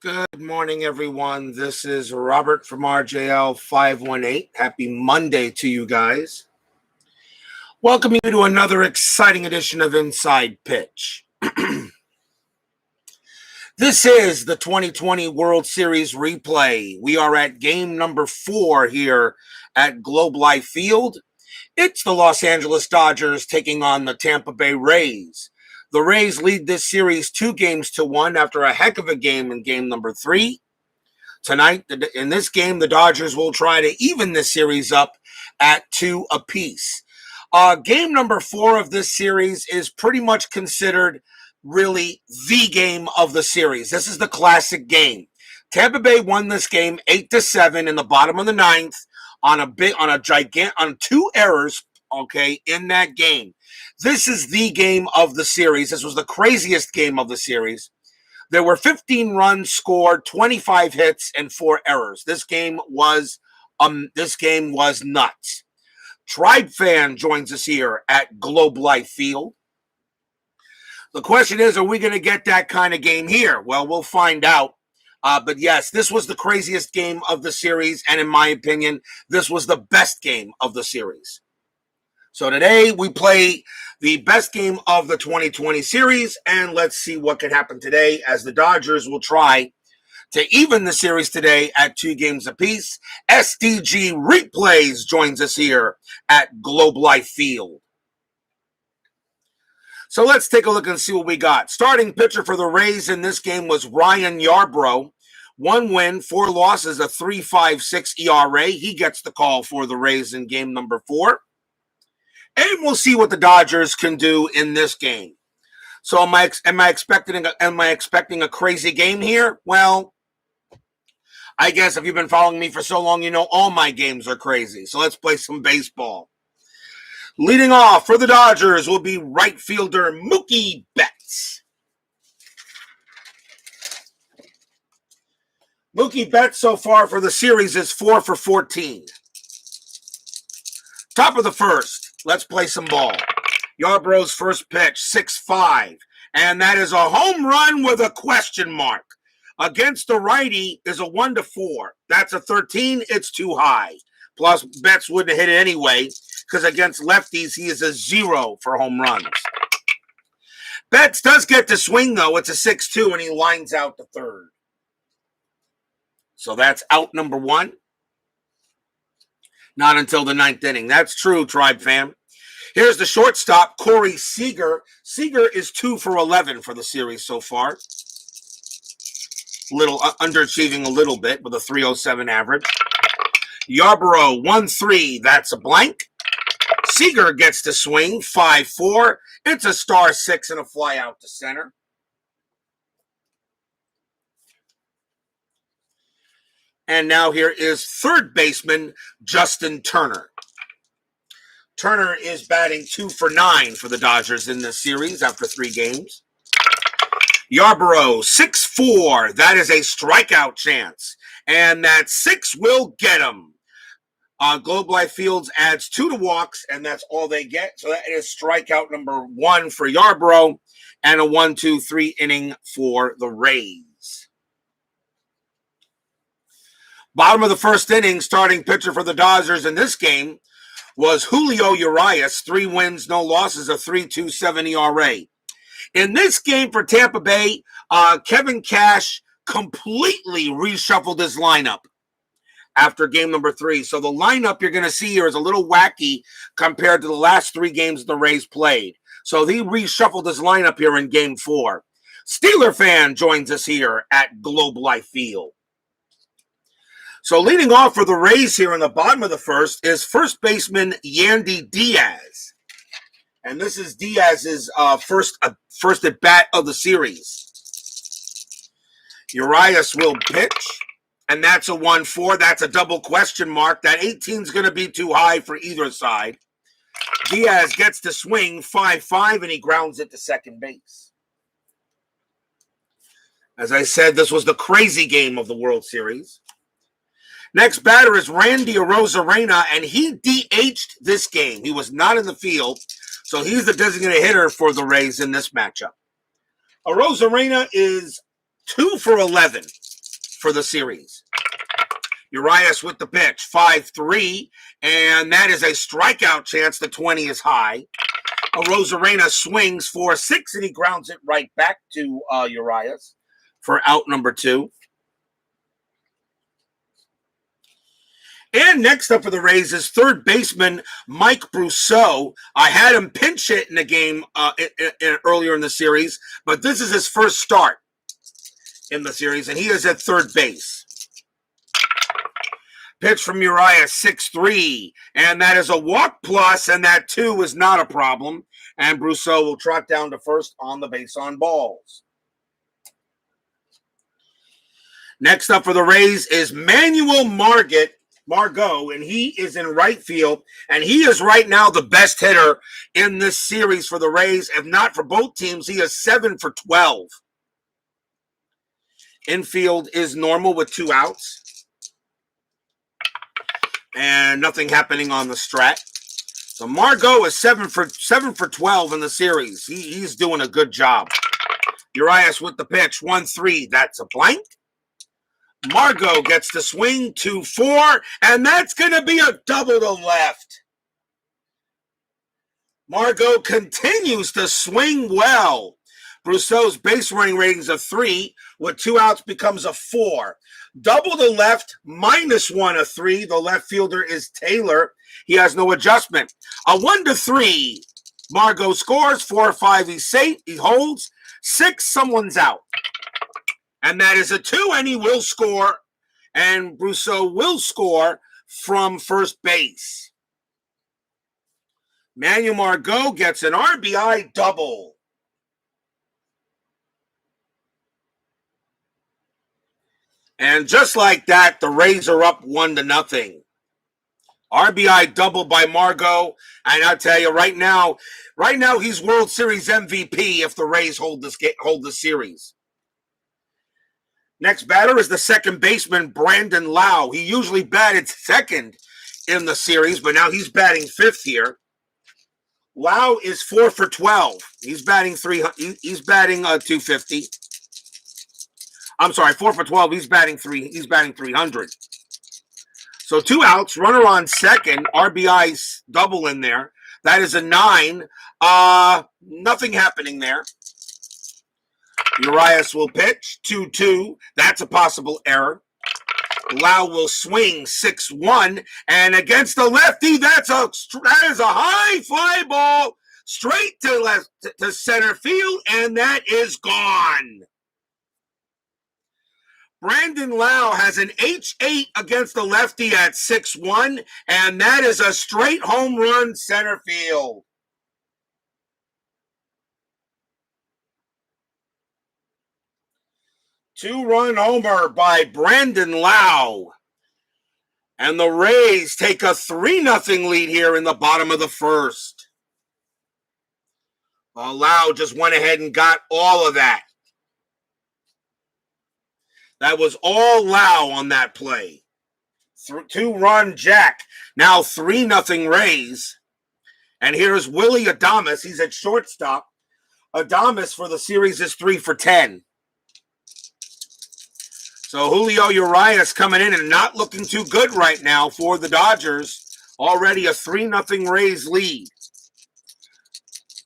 Good morning, everyone. This is Robert from RJL 518. Happy Monday to you guys. Welcome you to another exciting edition of Inside Pitch. This is the 2020 World Series replay. We are at game number 4 here at Globe Life Field. It's the Los Angeles Dodgers taking on the Tampa Bay Rays. The Rays lead this series 2-1 after a heck of a game in game number 3. Tonight, in this game, the Dodgers will try to even this series up at 2 apiece. Game number 4 of this series is pretty much considered really the game of the series. This is the classic game. Tampa Bay won this game 8-7 in the bottom of the 9th on 2 errors, in that game. This is the game of the series. This was the craziest game of the series. There were 15 runs scored, 25 hits, and 4 errors. This game was nuts. Tribe Fan joins us here at Globe Life Field. The question is, are we going to get that kind of game here? Well, we'll find out. But yes, this was the craziest game of the series, and in my opinion, this was the best game of the series. So today we play the best game of the 2020 series, and let's see what can happen today as the Dodgers will try to even the series today at 2 games apiece. SDG Replays joins us here at Globe Life Field. So let's take a look and see what we got. Starting pitcher for the Rays in this game was Ryan Yarbrough. 1 win, 4 losses, a 3.56 ERA. He gets the call for the Rays in game number 4. And we'll see what the Dodgers can do in this game. So am I expecting a crazy game here? Well, I guess if you've been following me for so long, you know all my games are crazy. So let's play some baseball. Leading off for the Dodgers will be right fielder Mookie Betts. Mookie Betts so far for the series is 4 for 14. Top of the first. Let's play some ball. Yarbrough's first pitch, 6-5. And that is a home run with a question mark. Against the righty is a 1-4. That's a 13. It's too high. Plus, Betts wouldn't hit it anyway, because against lefties, he is a 0 for home runs. Betts does get to swing, though. It's a 6-2, and he lines out to third. So that's out number 1. Not until the 9th inning. That's true, Tribe Fam. Here's the shortstop, Corey Seager. Seager is 2 for 11 for the series so far. Underachieving a little bit with a 3.07 average. Yarbrough, 1-3. That's a blank. Seager gets to swing, 5-4. It's a star 6 and a fly out to center. And now here is third baseman Justin Turner. Turner is batting 2 for 9 for the Dodgers in this series after 3 games. Yarbrough, 6-4. That is a strikeout chance. And that 6 will get him. Globe Life Fields adds 2 to walks, and that's all they get. So that is strikeout number 1 for Yarbrough and a 1-2-3 inning for the Rays. Bottom of the first inning, starting pitcher for the Dodgers in this game was Julio Urias. 3 wins, no losses, a 3.27 ERA. In this game for Tampa Bay, Kevin Cash completely reshuffled his lineup after game number 3. So the lineup you're going to see here is a little wacky compared to the last 3 games the Rays played. So he reshuffled his lineup here in game 4. Steeler Fan joins us here at Globe Life Field. So leading off for the Rays here in the bottom of the first is first baseman Yandy Diaz. And this is Diaz's first at bat of the series. Urias will pitch, and that's a 1-4. That's a double question mark. That 18 is going to be too high for either side. Diaz gets to swing, 5-5, and he grounds it to second base. As I said, this was the crazy game of the World Series. Next batter is Randy Arozarena, and he DH'd this game. He was not in the field, so he's the designated hitter for the Rays in this matchup. Arozarena is 2 for 11. for the series. Urias with the pitch, 5-3, and that is a strikeout chance. The 20 is high. Rosarena swings for 6, and he grounds it right back to Urias for out number 2. And next up for the Rays is third baseman Mike Brousseau. I had him pinch hit in the game earlier in the series, but this is his first start in the series, and he is at third base. Pitch from Urias, 6-3, and that is a walk plus, and that 2 is not a problem. And Brousseau will trot down to first on the base on balls. Next up for the Rays is Manuel Margot, and he is in right field, and he is right now the best hitter in this series for the Rays. If not for both teams, he is 7 for 12. Infield is normal with 2 outs. And nothing happening on the strat. So Margot is 7 for 12 in the series. He's doing a good job. Urias with the pitch, 1-3. That's a blank. Margot gets the swing, 2-4, and that's going to be a double to left. Margot continues to swing well. Brousseau's base running ratings of 3, with 2 outs becomes a 4. Double to left, -1 of 3. The left fielder is Taylor. He has no adjustment. A 1-3. Margot scores. 4-5. He's safe. He holds. 6. Someone's out. And that is a 2, and he will score. And Brousseau will score from first base. Manuel Margot gets an RBI double. And just like that, the Rays are up 1-0. RBI double by Margot. And I'll tell you right now he's World Series MVP if the Rays hold the series. Next batter is the second baseman, Brandon Lau. He usually batted second in the series, but now he's batting fifth here. Lau is 4 for 12. He's batting 250. I'm sorry, 4 for 12. He's batting 300. So 2 outs, runner on second, RBI double in there. That is a 9. Nothing happening there. Urias will pitch, 2-2. That's a possible error. Lau will swing, 6-1. And against the lefty, that is a high fly ball straight to center field, and that is gone. Brandon Lau has an H8 against the lefty at 6-1, and that is a straight home run center field. Two-run homer by Brandon Lau. And the Rays take a 3-0 lead here in the bottom of the first. Well, Lau just went ahead and got all of that. That was all Lau on that play. 2-run jack. Now 3-0 Rays. And here's Willie Adames. He's at shortstop. Adames for the series is 3 for 10. So Julio Urias coming in and not looking too good right now for the Dodgers. Already a 3-0 Rays lead.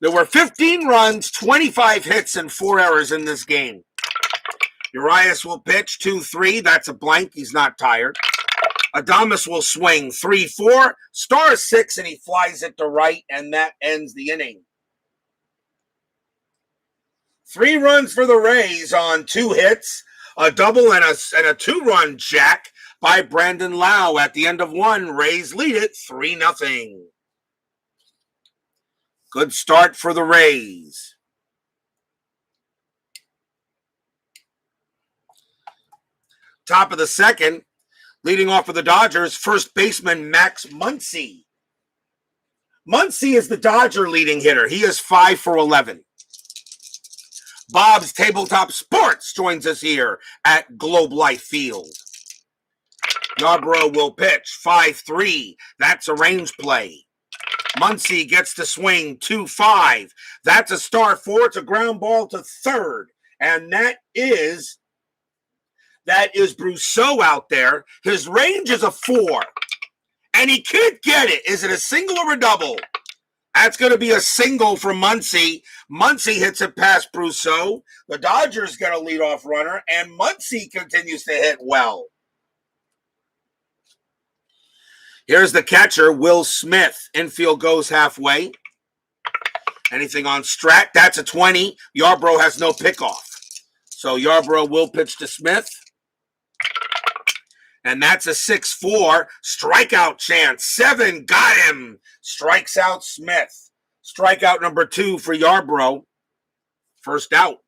There were 15 runs, 25 hits, and 4 errors in this game. Urias will pitch 2-3. That's a blank. He's not tired. Adames will swing 3-4. Star 6, and he flies it to right, and that ends the inning. 3 runs for the Rays on 2 hits. A double and a 2-run jack by Brandon Lau. At the end of 1, Rays lead it 3-0. Good start for the Rays. Top of the second, leading off for the Dodgers, first baseman Max Muncy. Muncy is the Dodger leading hitter. He is 5 for 11. Bob's Tabletop Sports joins us here at Globe Life Field. Yarbrough will pitch 5-3. That's a range play. Muncy gets the swing 2-5. That's a star 4. It's a ground ball to third. And that is That is Brousseau out there. His range is a 4. And he can't get it. Is it a single or a double? That's going to be a single for Muncy. Muncy hits it past Brousseau. The Dodgers get a leadoff runner, and Muncy continues to hit well. Here's the catcher, Will Smith. Infield goes halfway. Anything on Strat? That's a 20. Yarbrough has no pickoff. So Yarbrough will pitch to Smith. And that's a 6-4. Strikeout chance. 7. Got him. Strikes out Smith. Strikeout number 2 for Yarbrough. First out.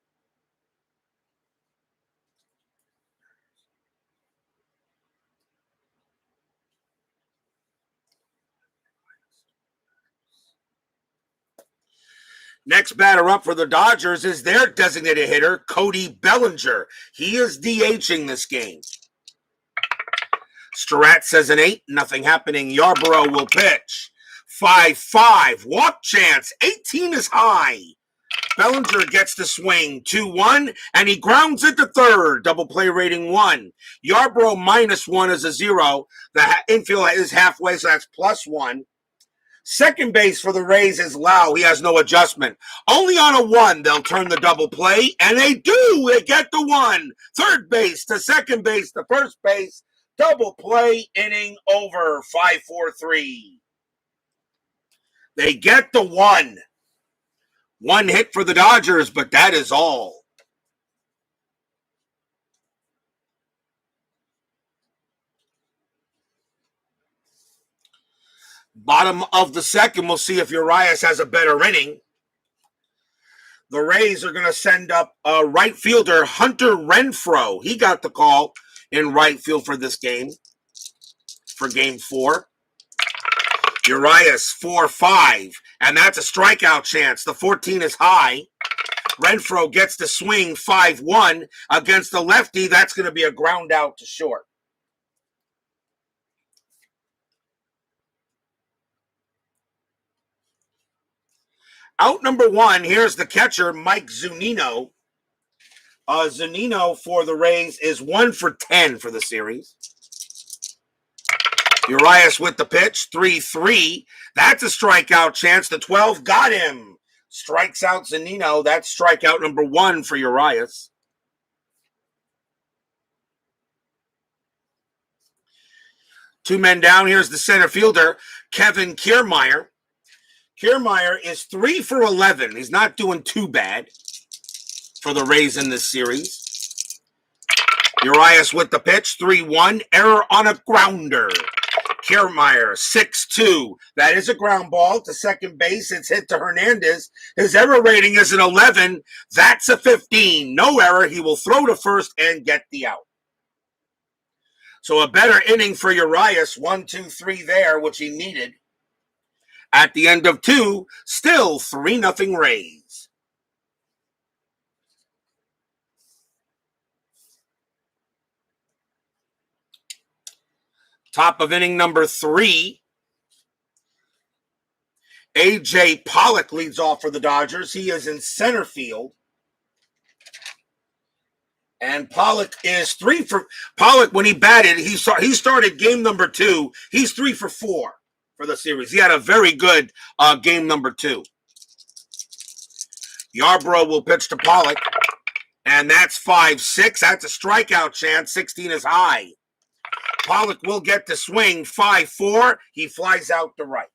Next batter up for the Dodgers is their designated hitter, Cody Bellinger. He is DHing this game. Strat says an 8, nothing happening. Yarbrough will pitch. 5-5, walk chance, 18 is high. Bellinger gets the swing, 2-1, and he grounds it to third. Double play rating 1. Yarbrough -1 is a 0. The infield is halfway, so that's +1. Second base for the Rays is Lau. He has no adjustment. Only on a 1, they'll turn the double play, and they do. They get the 1. Third base to second base to first base. Double play, inning over, 5-4-3. They get the 1. 1 hit for the Dodgers, but that is all. Bottom of the second, we'll see if Urias has a better inning. The Rays are going to send up right fielder Hunter Renfroe. He got the call in right field for this game, for game 4. Urias 4-5, and that's a strikeout chance. The 14 is high. Renfroe gets the swing 5-1 against the lefty. That's going to be a ground out to short. Out number 1, here's the catcher, Mike Zunino. Zunino for the Rays is 1 for 10 for the series. Urias with the pitch, 3-3. That's a strikeout chance. The 12 got him. Strikes out Zunino. That's strikeout number 1 for Urias. Two men down. Here's the center fielder, Kevin Kiermaier. Kiermaier is 3 for 11. He's not doing too bad for the Rays in this series. Urias with the pitch, 3-1. Error on a grounder. Kiermaier, 6-2. That is a ground ball to second base. It's hit to Hernandez. His error rating is an 11. That's a 15. No error. He will throw to first and get the out. So a better inning for Urias. 1, 2, 3 there, which he needed. At the end of 2, still 3-0 Rays. Top of inning number 3. A.J. Pollock leads off for the Dodgers. He is in center field. And Pollock is 3 for... Pollock, when he batted, he started game number 2. He's 3 for 4 for the series. He had a very good game number 2. Yarbrough will pitch to Pollock. And that's 5-6. That's a strikeout chance. 16 is high. Pollock will get the swing, 5-4. He flies out to right.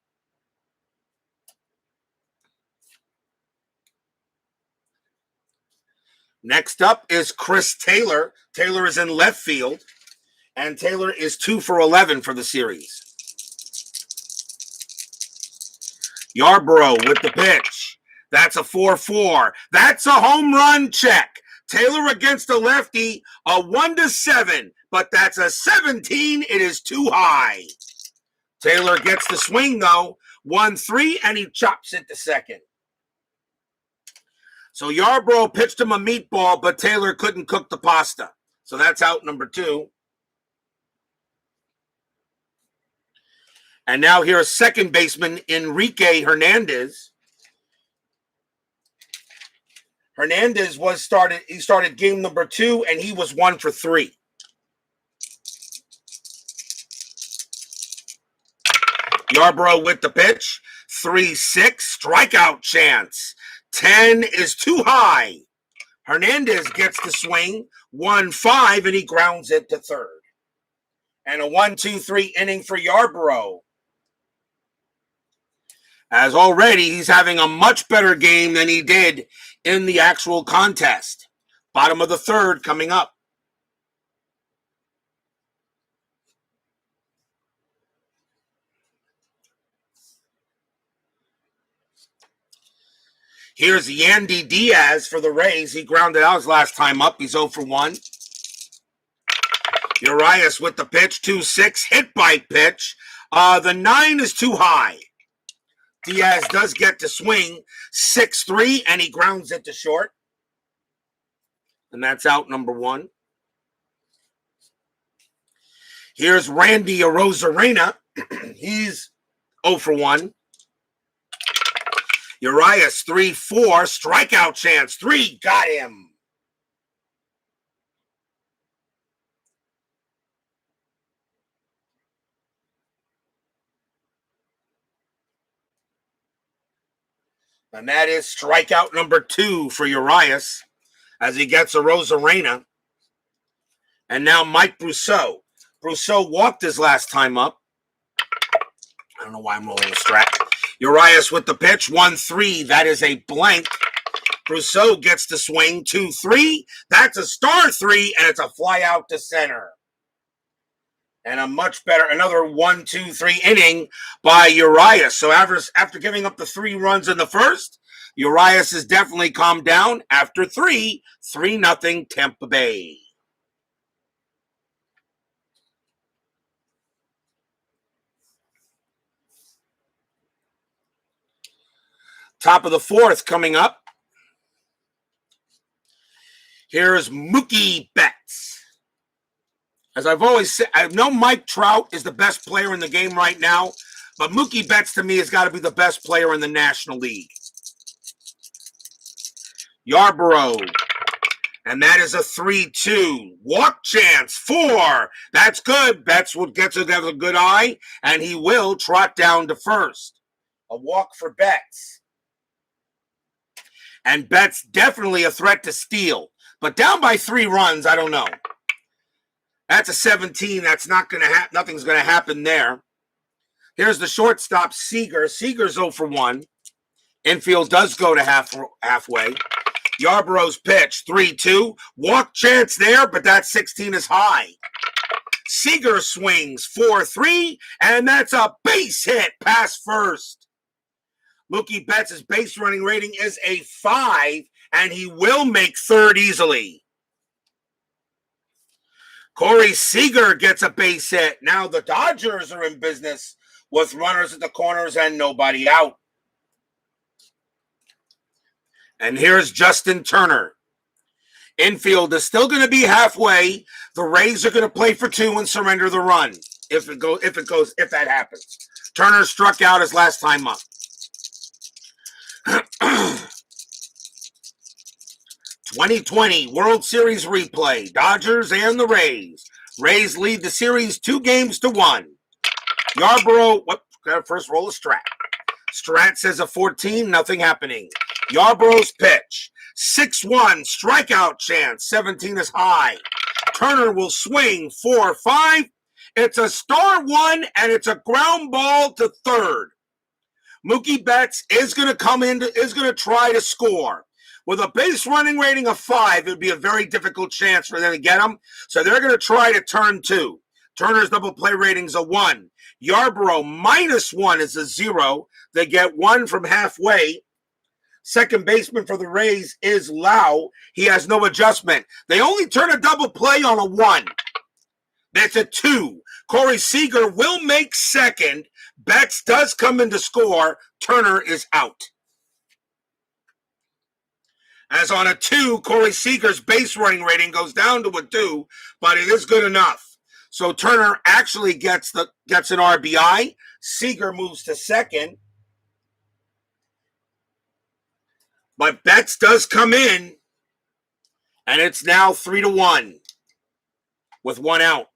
Next up is Chris Taylor. Taylor is in left field, and Taylor is 2 for 11 for the series. Yarbrough with the pitch. That's a 4-4. That's a home run check. Taylor against the lefty, a 1-7, but that's a 17. It is too high. Taylor gets the swing, though, 1-3, and he chops it to second. So Yarbrough pitched him a meatball, but Taylor couldn't cook the pasta. So that's out number 2. And now here's second baseman Enrique Hernandez. Hernandez started game number 2, and he was 1 for 3 Yarbrough with the pitch. 3-6, strikeout chance. 10 is too high. Hernandez gets the swing. 1-5, and he grounds it to third. And a 1-2-3 inning for Yarbrough. As already, he's having a much better game than he did in the actual contest. Bottom of the third coming up. Here's Yandy Diaz for the Rays. He grounded out his last time up. He's 0 for 1. Urias with the pitch. 2-6, hit by pitch. The 9 is too high. Diaz does get to swing. 6-3, and he grounds it to short. And that's out number 1. Here's Randy Arozarena. He's 0 for 1. Urias 3-4, strikeout chance. 3, got him. And that is strikeout number 2 for Urias as he gets Arozarena. And now Mike Brousseau. Brousseau walked his last time up. I don't know why I'm rolling the strat. Urias with the pitch. 1-3. That is a blank. Brousseau gets the swing. 2-3. That's a star 3, and it's a fly out to center. And a much better, another 1-2-3 inning by Urias. So after giving up the 3 runs in the first, Urias has definitely calmed down. After 3-0 Tampa Bay. Top of the fourth coming up. Here's Mookie Betts. As I've always said, I know Mike Trout is the best player in the game right now, but Mookie Betts to me has got to be the best player in the National League. Yarbrough. And that is a 3-2. Walk chance, 4. That's good. Betts will get to have a good eye, and he will trot down to first. A walk for Betts. And Betts definitely a threat to steal. But down by 3 runs, I don't know. That's a 17. That's not going to happen. Nothing's going to happen there. Here's the shortstop, Seager. Seager's 0 for 1. Infield does go to halfway. Yarbrough's pitch, 3-2. Walk chance there, but that 16 is high. Seager swings, 4-3, and that's a base hit past first. Mookie Betts' base running rating is a 5, and he will make third easily. Corey Seager gets a base hit. Now the Dodgers are in business with runners at the corners and nobody out. And here's Justin Turner. Infield is still going to be halfway. The Rays are going to play for 2 and surrender the run if that happens. Turner struck out his last time up. 2020 World Series replay. Dodgers and the Rays. Rays lead the series 2-1. Yarbrough, first roll of Strat. Strat says a 14, nothing happening. Yarbrough's pitch. 6-1, strikeout chance. 17 is high. Turner will swing. 4-5. It's a star 1, and it's a ground ball to third. Mookie Betts is going to try to score. With a base running rating of 5, it would be a very difficult chance for them to get him. So they're going to try to turn 2. Turner's double play rating's a 1. Yarbrough -1 is a 0. They get 1 from halfway. Second baseman for the Rays is Lau. He has no adjustment. They only turn a double play on a 1. That's a 2. Corey Seager will make second. Betts does come in to score. Turner is out. As on a 2, Corey Seager's base running rating goes down to a 2, but it is good enough. So Turner actually gets an RBI. Seager moves to second. But Betts does come in, and it's now 3-1 with 1 out.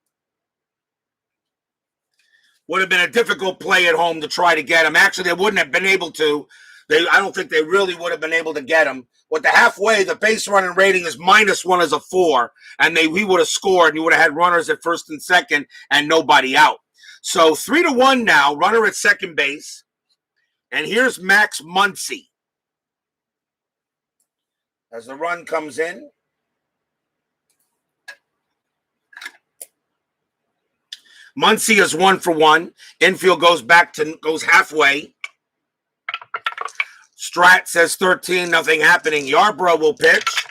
would have been a difficult play at home to try to get him. Actually, they wouldn't have been able to. I don't think they really would have been able to get him. With the halfway, the base running rating is -1 as a 4, and we would have scored, and you would have had runners at first and second and nobody out. So 3-1 now, runner at second base. And here's Max Muncy. As the run comes in. Muncy is 1-for-1. Infield goes halfway. Strat says 13, nothing happening. Yarbrough will pitch.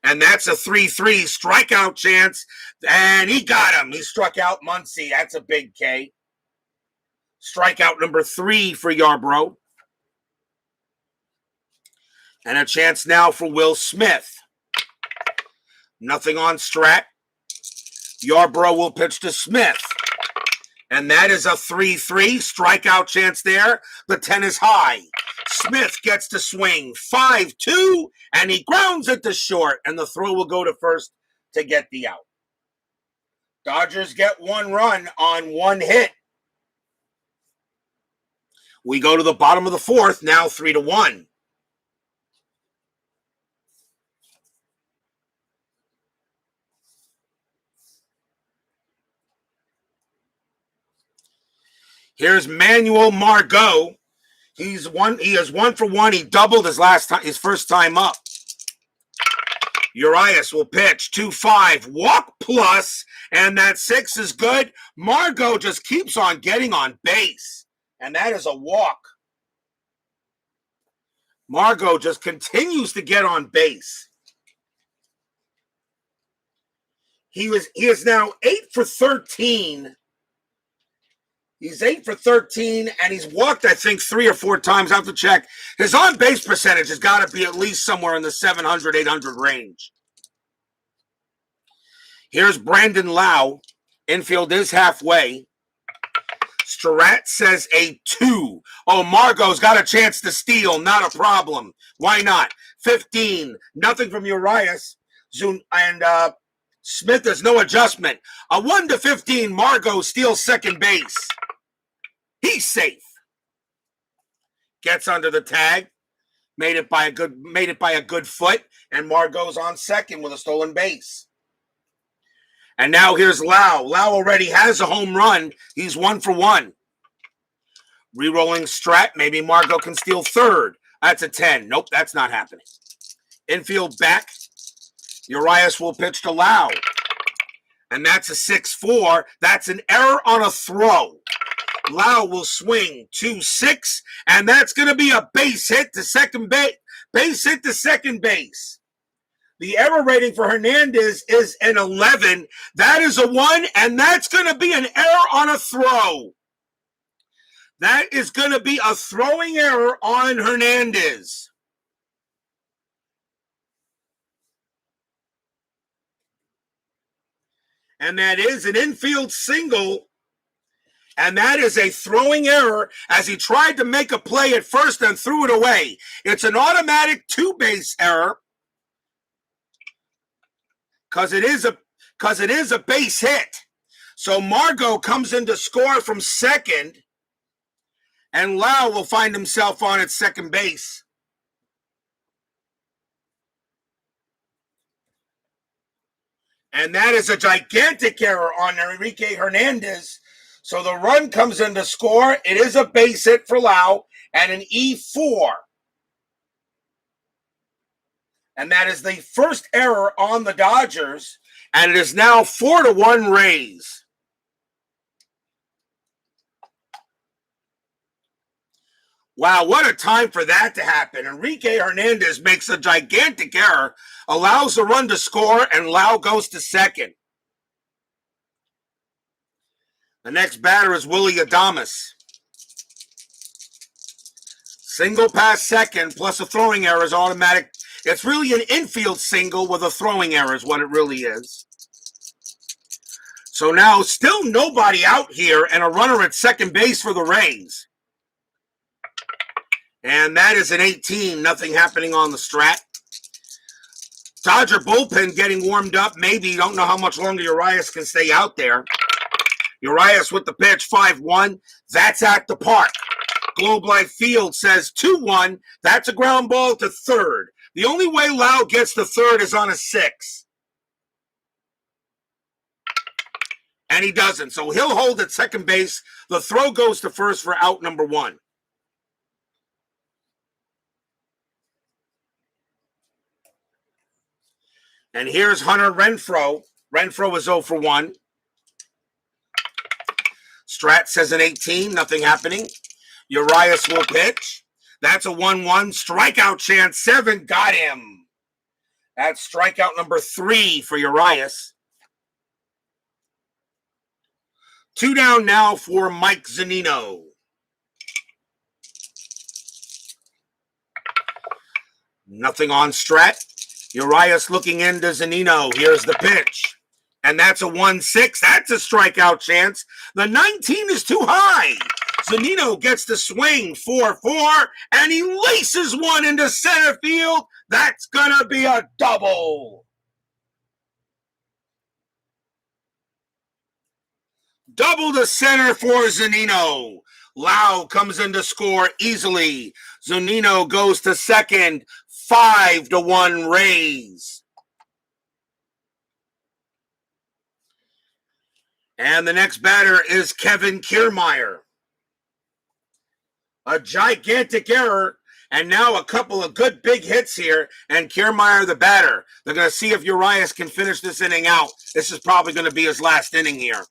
And that's a 3-3 strikeout chance. And he got him. He struck out Muncy. That's a big K. Strikeout number 3 for Yarbrough. And a chance now for Will Smith. Nothing on Strat. Yarbrough will pitch to Smith. And that is a 3-3 strikeout chance there. The 10 is high. Smith gets to swing 5-2, and he grounds it to short, and the throw will go to first to get the out. Dodgers get 1 run on 1 hit. We go to the bottom of the 4th, now 3-1. Here's Manuel Margot. He is 1-for-1. He doubled his first time up. Urias will pitch 2-5, walk plus, and that 6 is good. Margot just keeps on getting on base, and that is a walk. Margot just continues to get on base. He is now 8-for-13. He's 8-for-13, and he's walked, I think, 3 or 4 times. I have to check. His on-base percentage has got to be at least somewhere in the 700, 800 range. Here's Brandon Lau. Infield is halfway. Strat says a 2. Oh, Margot's got a chance to steal. Not a problem. Why not? 15. Nothing from Urias. And Smith, there's no adjustment. A 1-15, Margot steals second base. He's safe. Gets under the tag. Made it by a good foot, and Margot's on second with a stolen base. And now here's Lau. Lau already has a home run. He's 1-for-1. Rerolling Strat. Maybe Margot can steal third. That's a 10. Nope, that's not happening. Infield back. Urias will pitch to Lau. And that's a 6-4. That's an error on a throw. Lau will swing 2-6, and that's going to be a base hit to second base. Base hit to second base. The error rating for Hernandez is an 11. That is a 1, and that's going to be an error on a throw. That is going to be a throwing error on Hernandez. And that is an infield single. And that is a throwing error as he tried to make a play at first and threw it away. It's an automatic 2-base error because it is a base hit. So Margot comes in to score from second, and Lau will find himself on at second base. And that is a gigantic error on Enrique Hernandez. So the run comes in to score. It is a base hit for Lau and an E4. And that is the first error on the Dodgers. And it is now 4-1 Rays. Wow, what a time for that to happen. Enrique Hernandez makes a gigantic error, allows the run to score, and Lau goes to second. The next batter is Willie Adames. Single past second plus a throwing error is automatic. It's really an infield single with a throwing error is what it really is. So now still nobody out here and a runner at second base for the Rays. And that is an 18. Nothing happening on the Strat. Dodger bullpen getting warmed up. Maybe. Don't know how much longer Urias can stay out there. Urias with the pitch, 5-1. That's at the park. Globe Life Field says 2-1. That's a ground ball to third. The only way Lau gets to third is on a 6. And he doesn't. So he'll hold at second base. The throw goes to first for out number 1. And here's Hunter Renfroe. Renfroe is 0 for 1. Strat says an 18. Nothing happening. Urias will pitch. That's a 1-1. Strikeout chance. 7. Got him. That's strikeout number 3 for Urias. 2 down now for Mike Zunino. Nothing on Strat. Urias looking into Zunino. Here's the pitch. And that's a 1-6. That's a strikeout chance. The 19 is too high. Zunino gets the swing, 4-4, and he laces one into center field. That's going to be a double. Double to center for Zunino. Lau comes in to score easily. Zunino goes to second. 5-1 Rays. And the next batter is Kevin Kiermaier. A gigantic error, and now a couple of good big hits here, and Kiermaier the batter. They're going to see if Urias can finish this inning out. This is probably going to be his last inning here.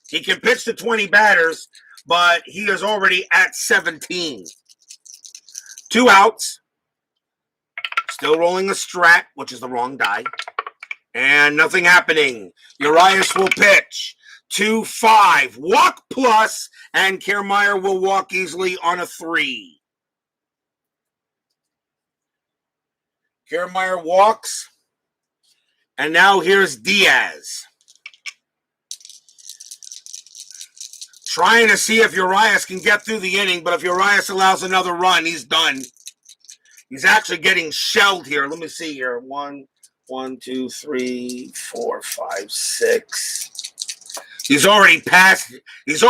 He can pitch to 20 batters, but he is already at 17. 2 outs. Still rolling a Strat, which is the wrong die. And nothing happening. Urias will pitch. 2-5. Walk plus, and Kiermaier will walk easily on a 3. Kiermaier walks. And now here's Diaz. Trying to see if Urias can get through the inning, but if Urias allows another run, he's done. He's actually getting shelled here. Let me see here. 1, 2, 3, 4, 5, 6. He's already passed his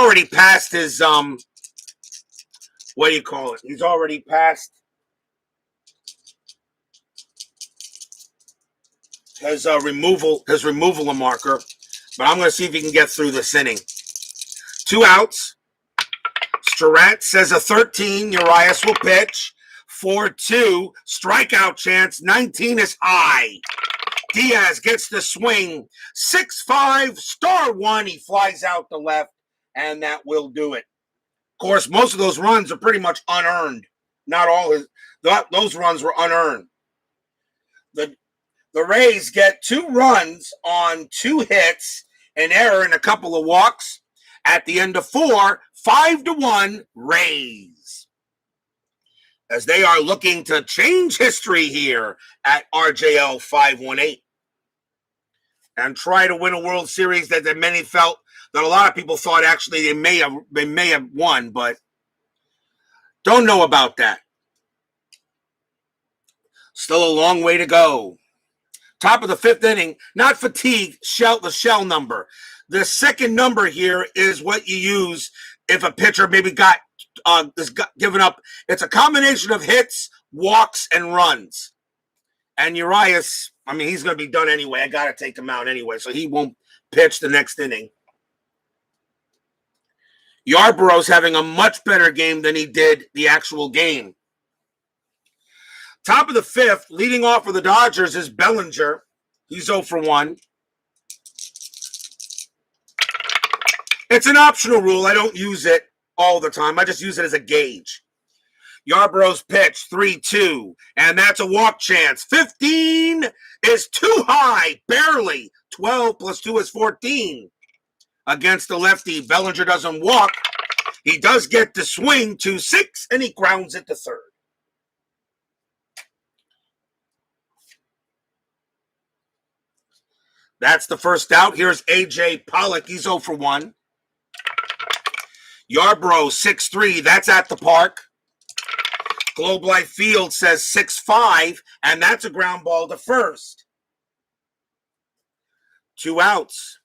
what do you call it? He's already passed his removal marker. But I'm going to see if he can get through this inning. 2 outs. Strat says a 13. Urias will pitch. 4-2. Strikeout chance. 19 is high. Diaz gets the swing. 6-5. Star 1. He flies out to left, and that will do it. Of course, most of those runs are pretty much unearned. Not all those runs were unearned. The Rays get 2 runs on 2 hits, an error, and a couple of walks. At the end of 4, 5-1 Rays. As they are looking to change history here at RJL 518 and try to win a World Series that many felt, that a lot of people thought actually they may have won, but don't know about that. Still a long way to go. Top of the 5th inning, not fatigued, the shell number. The second number here is what you use if a pitcher maybe got given up. It's a combination of hits, walks, and runs. And Urias, he's going to be done anyway. I got to take him out anyway, so he won't pitch the next inning. Yarbrough's having a much better game than he did the actual game. Top of the 5th, leading off for the Dodgers is Bellinger. He's 0 for 1. It's an optional rule. I don't use it all the time. I just use it as a gauge. Yarbrough's pitch, 3-2, and that's a walk chance. 15 is too high, barely. 12 plus 2 is 14. Against the lefty, Bellinger doesn't walk. He does get the swing, 2-6, and he grounds it to third. That's the first out. Here's A.J. Pollock. He's 0 for 1. Yarbrough, 6-3. That's at the park. Globe Life Field says 6-5, and that's a ground ball to first. 2 outs.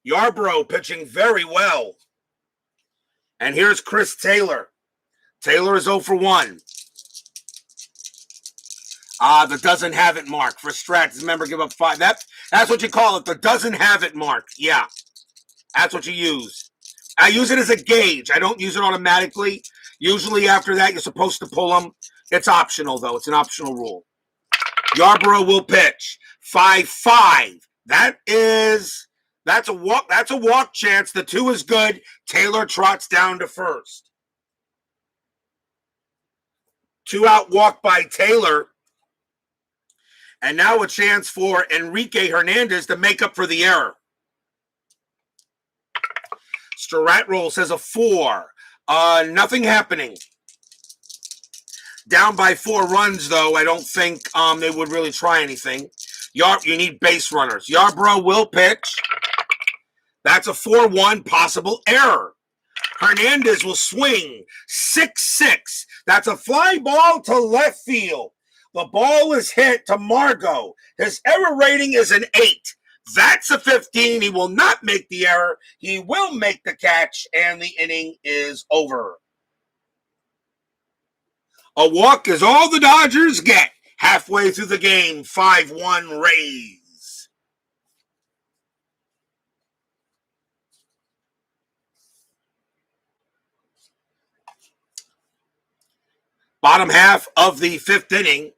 Yarbrough pitching very well. And here's Chris Taylor. Taylor is 0 for 1. The doesn't have it mark for strats. Remember, give up 5. That's what you call it, the doesn't have it mark. Yeah, that's what you use. I use it as a gauge. I don't use it automatically. Usually after that, you're supposed to pull them. It's optional, though. It's an optional rule. Yarbrough will pitch. 5-5. That's a walk. That's a walk chance. The 2 is good. Taylor trots down to first. 2-out walk by Taylor. And now a chance for Enrique Hernandez to make up for the error. Strat roll says a 4. Nothing happening. Down by 4 runs, though. I don't think they would really try anything. You need base runners. Yarbrough will pitch. That's a 4-1 possible error. Hernandez will swing. 6-6. That's a fly ball to left field. The ball is hit to Margot. His error rating is an 8. That's a 15. He will not make the error. He will make the catch, and the inning is over. A walk is all the Dodgers get. Halfway through the game, 5-1 Rays. Bottom half of the 5th inning.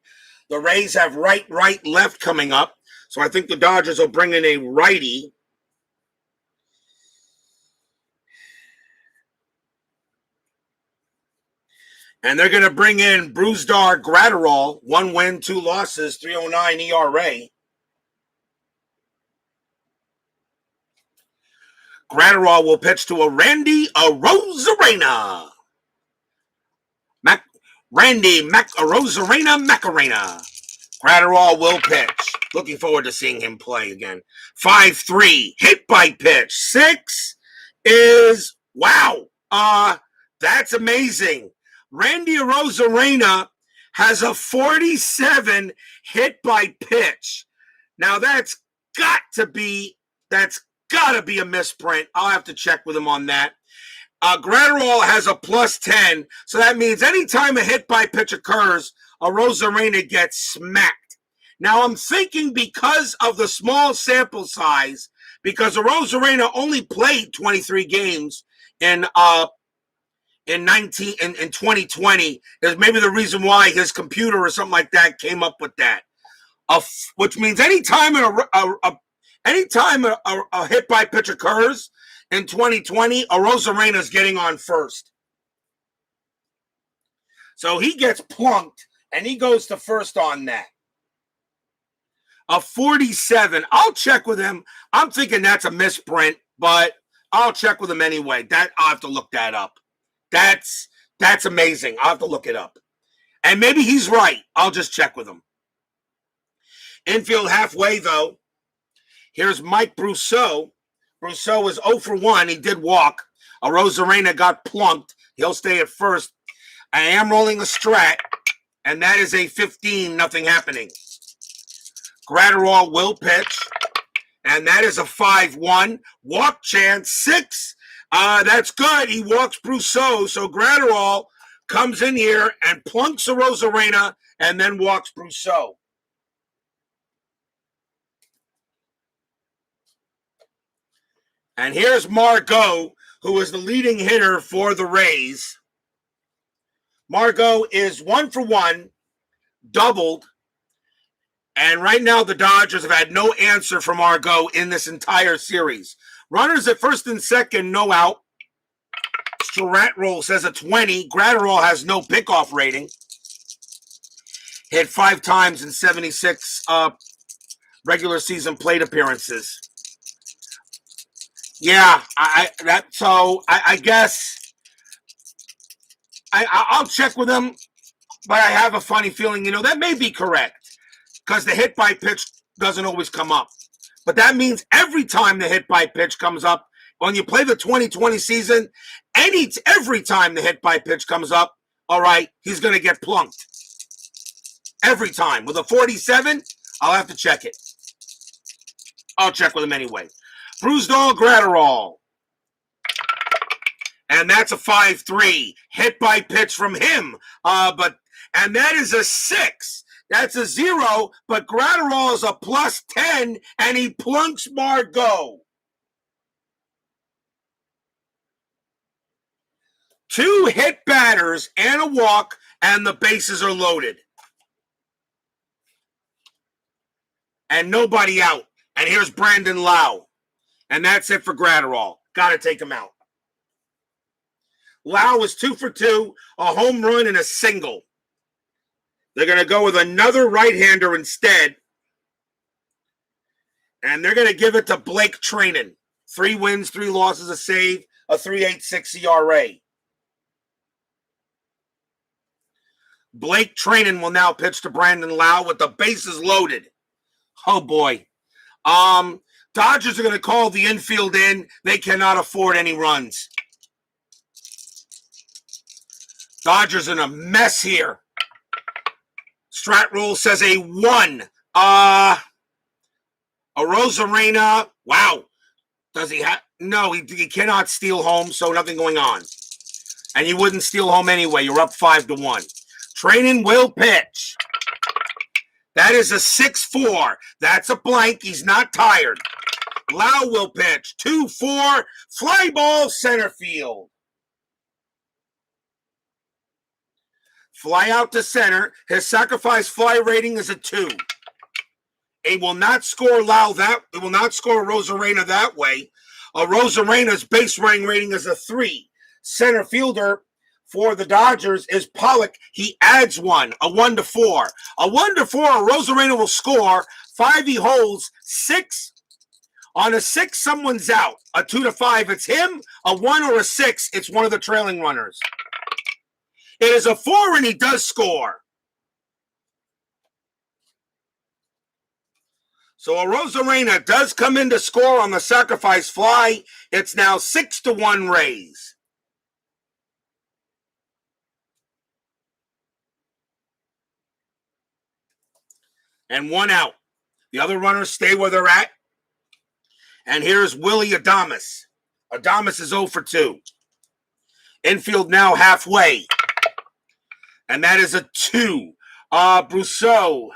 The Rays have right, left coming up. So I think the Dodgers will bring in a righty. And they're going to bring in Brusdar Graterol. 1 win, 2 losses, 3.09 ERA. Graterol will pitch to a Randy Arozarena. Randy Arozarena Macarena. Graterol will pitch. Looking forward to seeing him play again. 5-3. Hit by pitch. 6 is, wow. That's amazing. Randy Arozarena has a 47 hit by pitch. Now that's got to be a misprint. I'll have to check with him on that. Graterol has a +10, so that means anytime a hit by pitch occurs, Arozarena gets smacked. Now I'm thinking because of the small sample size, because Arozarena only played 23 games in 2020, is maybe the reason why his computer or something like that came up with that. Which means anytime a hit by pitch occurs in 2020, Arozarena is getting on first. So he gets plunked, and he goes to first on that. A 47. I'll check with him. I'm thinking that's a misprint, but I'll check with him anyway. I'll have to look that up. That's amazing. I'll have to look it up. And maybe he's right. I'll just check with him. Infield halfway, though. Here's Mike Brousseau. Brousseau is 0 for 1. He did walk. Arozarena got plunked. He'll stay at first. I am rolling a strat, and that is a 15, nothing happening. Graterol will pitch, and that is a 5-1. Walk chance, 6. That's good. He walks Brousseau, so Graterol comes in here and plunks Arozarena and then walks Brousseau. And here's Margot, who is the leading hitter for the Rays. Margot is 1 for 1, doubled. And right now the Dodgers have had no answer from Margot in this entire series. Runners at first and second, no out. Strat roll says a 20. Graterol has no pickoff rating. Hit 5 times in 76 regular season plate appearances. Yeah, I guess I'll check with him, but I have a funny feeling, that may be correct because the hit by pitch doesn't always come up. But that means every time the hit by pitch comes up, when you play the 2020 season, every time the hit by pitch comes up, all right, he's going to get plunked. Every time. With a 47, I'll have to check it. I'll check with him anyway. Brusdol Gratterall. And that's a 5-3. Hit by pitch from him. And that is a 6. That's a 0, but Gratterall is a +10, and he plunks Margot. 2 hit batters and a walk, and the bases are loaded. And nobody out. And here's Brandon Lau. And that's it for Gratterall. Got to take him out. Lau was 2 for 2, a home run and a single. They're going to go with another right-hander instead. And they're going to give it to Blake Treinen. 3 wins, 3 losses, a save, a 3.86 ERA. Blake Treinen will now pitch to Brandon Lau with the bases loaded. Oh, boy. Dodgers are going to call the infield in. They cannot afford any runs. Dodgers in a mess here. Strat Rule says a 1. A Rosarena. Wow. Does he have? No, he cannot steal home, so nothing going on. And you wouldn't steal home anyway. You're up 5-1. Treinen will pitch. That is a 6-4. That's a blank. He's not tired. Lau will pitch. 2-4. Fly ball center field. Fly out to center. His sacrifice fly rating is a 2. He will not score He will not score Rosarena that way. Rosarena's base running rating is a 3. Center fielder for the Dodgers is Pollock. He adds 1, a 1-4. A 1-4, Rosarena will score. 5 he holds. 6. On a 6, someone's out. A 2-5, it's him. A 1 or a 6, it's one of the trailing runners. It is a 4, and he does score. So a Rosarena does come in to score on the sacrifice fly. It's now 6-1 Rays. And 1 out. The other runners stay where they're at. And here's Willie Adames. Adames is 0 for 2. Infield now halfway. And that is a 2. Brousseau.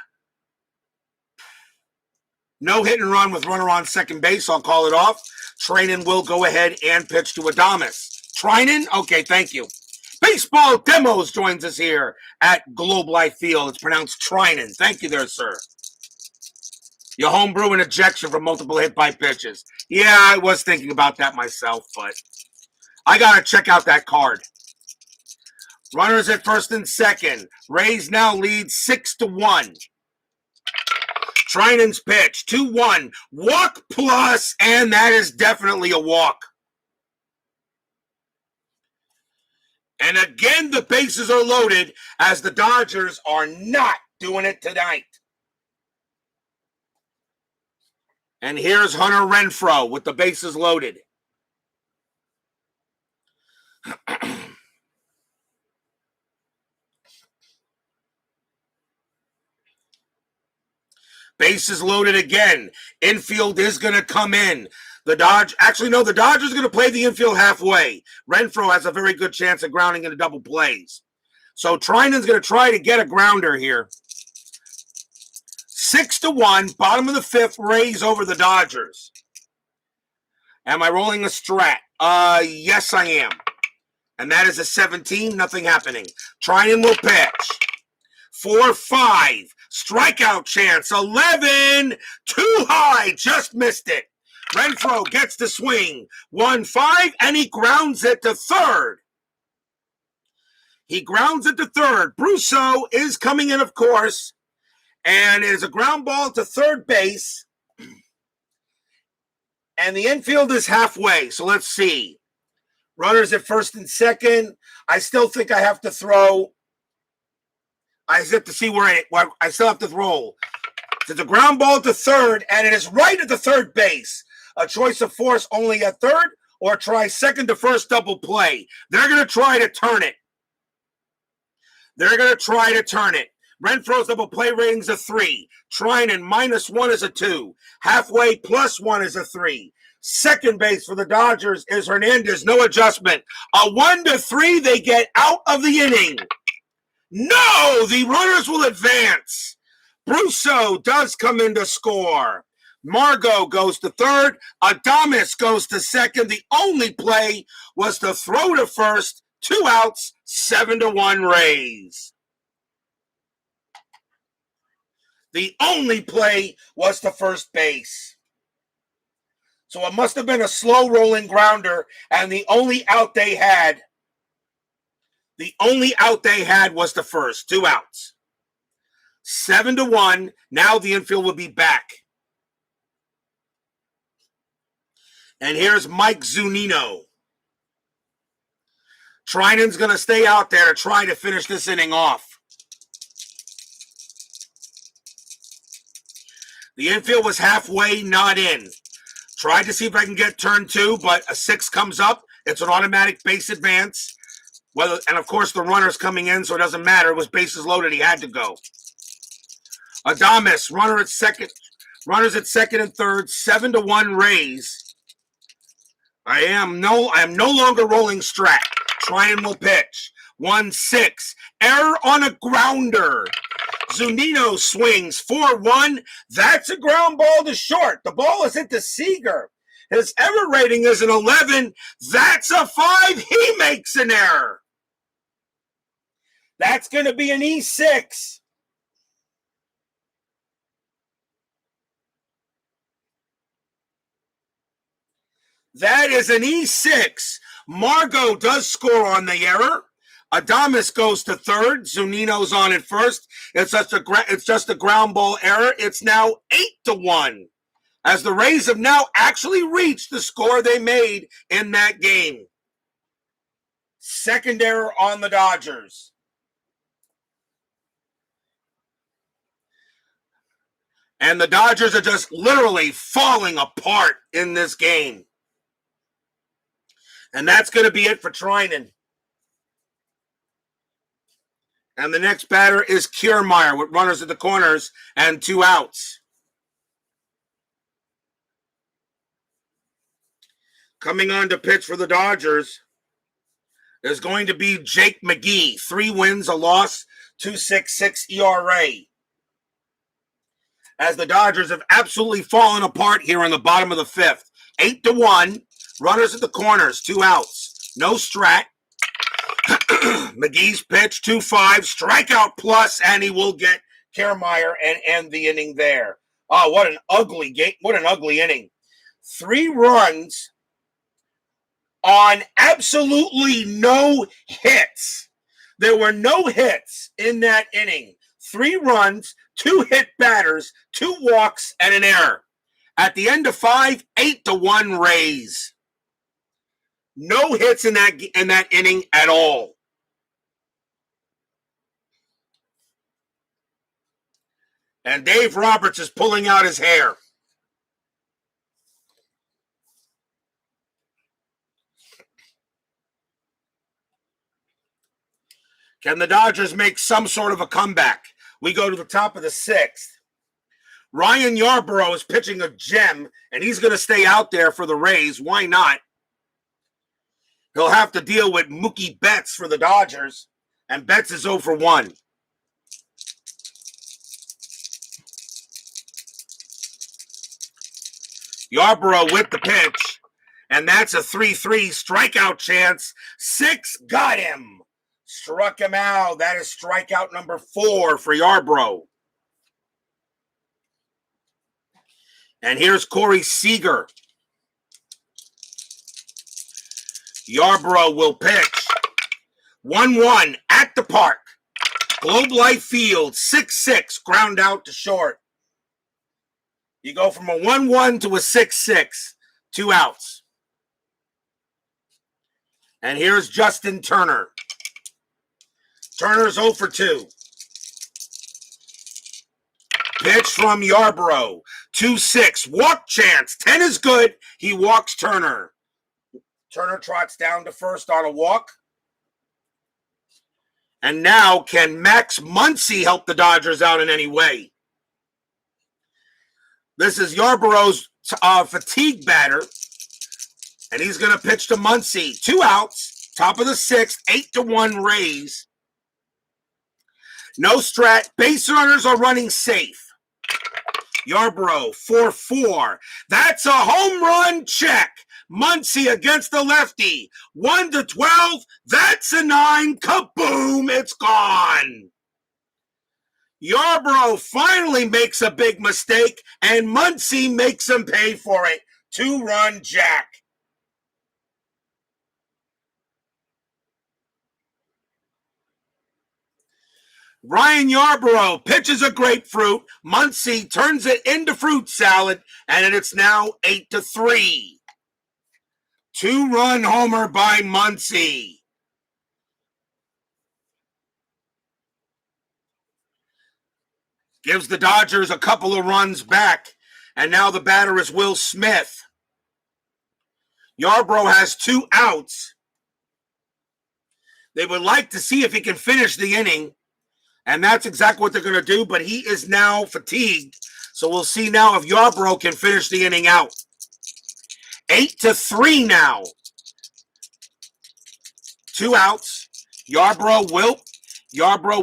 No hit and run with runner on second base. I'll call it off. Treinen will go ahead and pitch to Adames. Treinen? Okay, thank you. Baseball Demos joins us here at Globe Life Field. It's pronounced Treinen. Thank you there, sir. Your homebrew and ejection from multiple hit by pitches. Yeah, I was thinking about that myself, but I got to check out that card. Runners at first and second. Rays now lead 6-1. Treinen's pitch, 2-1. Walk plus, and that is definitely a walk. And again, the bases are loaded as the Dodgers are not doing it tonight. And here's Hunter Renfroe with the bases loaded. Bases loaded again. Infield is going to come in. The Dodgers are going to play the infield halfway. Renfroe has a very good chance of grounding into double plays. So Treinen's going to try to get a grounder here. 6-1, bottom of the 5th, Rays over the Dodgers. Am I rolling a strat? Yes, I am. And that is a 17, nothing happening. Treinen will pitch. 4-5, strikeout chance, 11, too high, just missed it. Renfroe gets the swing, 1-5, and he grounds it to third. He grounds it to third. Brousseau is coming in, of course, and it is a ground ball to third base. And the infield is halfway, so let's see. Runners at first and second. I still think I have to throw. I have to see where I still have to roll. It's a ground ball to third, and it is right at the third base. A choice of force only at third, or try second to first double play. They're going to try to turn it. Renfroe's double play rating is a 3. Treinen -1 is a 2. Halfway +1 is a 3. Second base for the Dodgers is Hernandez. No adjustment. A 1-3, they get out of the inning. No, the runners will advance. Brusso does come in to score. Margot goes to third. Adames goes to second. The only play was to throw to first. 2 outs, 7-1 Rays. The only play was to first base. So it must have been a slow rolling grounder, and the only out they had was the first. 2 outs. 7-1. Now the infield will be back. And here's Mike Zunino. Trinan's going to stay out there to try to finish this inning off. The infield was halfway, not in. Tried to see if I can get turn 2, but a 6 comes up. It's an automatic base advance. And of course, the runner's coming in, so it doesn't matter. It was bases loaded. He had to go. Adames, runners at second and third, 7-1 Rays. I am no longer rolling Strat. Trinan will pitch. 1-6. Error on a grounder. Zunino swings. 4-1. That's a ground ball to short. The ball is hit to Seager. His error rating is an 11. That's a 5. He makes an error. That's going to be an E6. That is an E6. Margot does score on the error. Adames goes to third. Zunino's on at first. It's just a ground ball error. It's now 8-1. As the Rays have now actually reached the score they made in that game. Second error on the Dodgers. And the Dodgers are just literally falling apart in this game. And that's going to be it for Trinan. And the next batter is Kiermaier with runners at the corners and 2 outs. Coming on to pitch for the Dodgers is going to be Jake McGee. 3 wins, a loss, 2.66 ERA. As the Dodgers have absolutely fallen apart here in the bottom of the 5th. 8-1. Runners at the corners, 2 outs. No Strat. McGee's pitch, 2-5, strikeout plus, and he will get Kiermaier and end the inning there. Oh, what an ugly game. What an ugly inning. 3 runs on absolutely no hits. There were no hits in that inning. 3 runs, 2 hit batters, 2 walks, and an error. At the end of 5, 8-1 Rays. No hits in that inning at all. And Dave Roberts is pulling out his hair. Can the Dodgers make some sort of a comeback? We go to the top of the 6th. Ryan Yarbrough is pitching a gem, and he's going to stay out there for the Rays. Why not? He'll have to deal with Mookie Betts for the Dodgers, and Betts is 0 for 1. Yarbrough with the pitch, and that's a 3-3 strikeout chance. 6 got him. Struck him out. That is strikeout number 4 for Yarbrough. And here's Corey Seager. Yarbrough will pitch. 1-1 at the park. Globe Life Field, 6-6, ground out to short. You go from a 1-1 to a 6-6, 2 outs. And here's Justin Turner. Turner's 0 for 2. Pitch from Yarbrough. 2-6. Walk chance. 10 is good. He walks Turner. Turner trots down to first on a walk. And now, can Max Muncy help the Dodgers out in any way? This is Yarbrough's fatigue batter. And he's going to pitch to Muncy. 2 outs. Top of the 6th. 8-1 Rays. No strat. Base runners are running safe. Yarbrough, 4-4. That's a home run check. Muncy against the lefty. 1-12. That's a 9. Kaboom. It's gone. Yarbrough finally makes a big mistake, and Muncy makes him pay for it. 2-run jack. Ryan Yarbrough pitches a grapefruit. Muncy turns it into fruit salad, and it's now 8-3. 2-run homer by Muncy. Gives the Dodgers a couple of runs back, and now the batter is Will Smith. Yarbrough has 2 outs. They would like to see if he can finish the inning, and that's exactly what they're going to do, but he is now fatigued, so we'll see now if Yarbrough can finish the inning out. 8-3 now. 2 outs. Yarbrough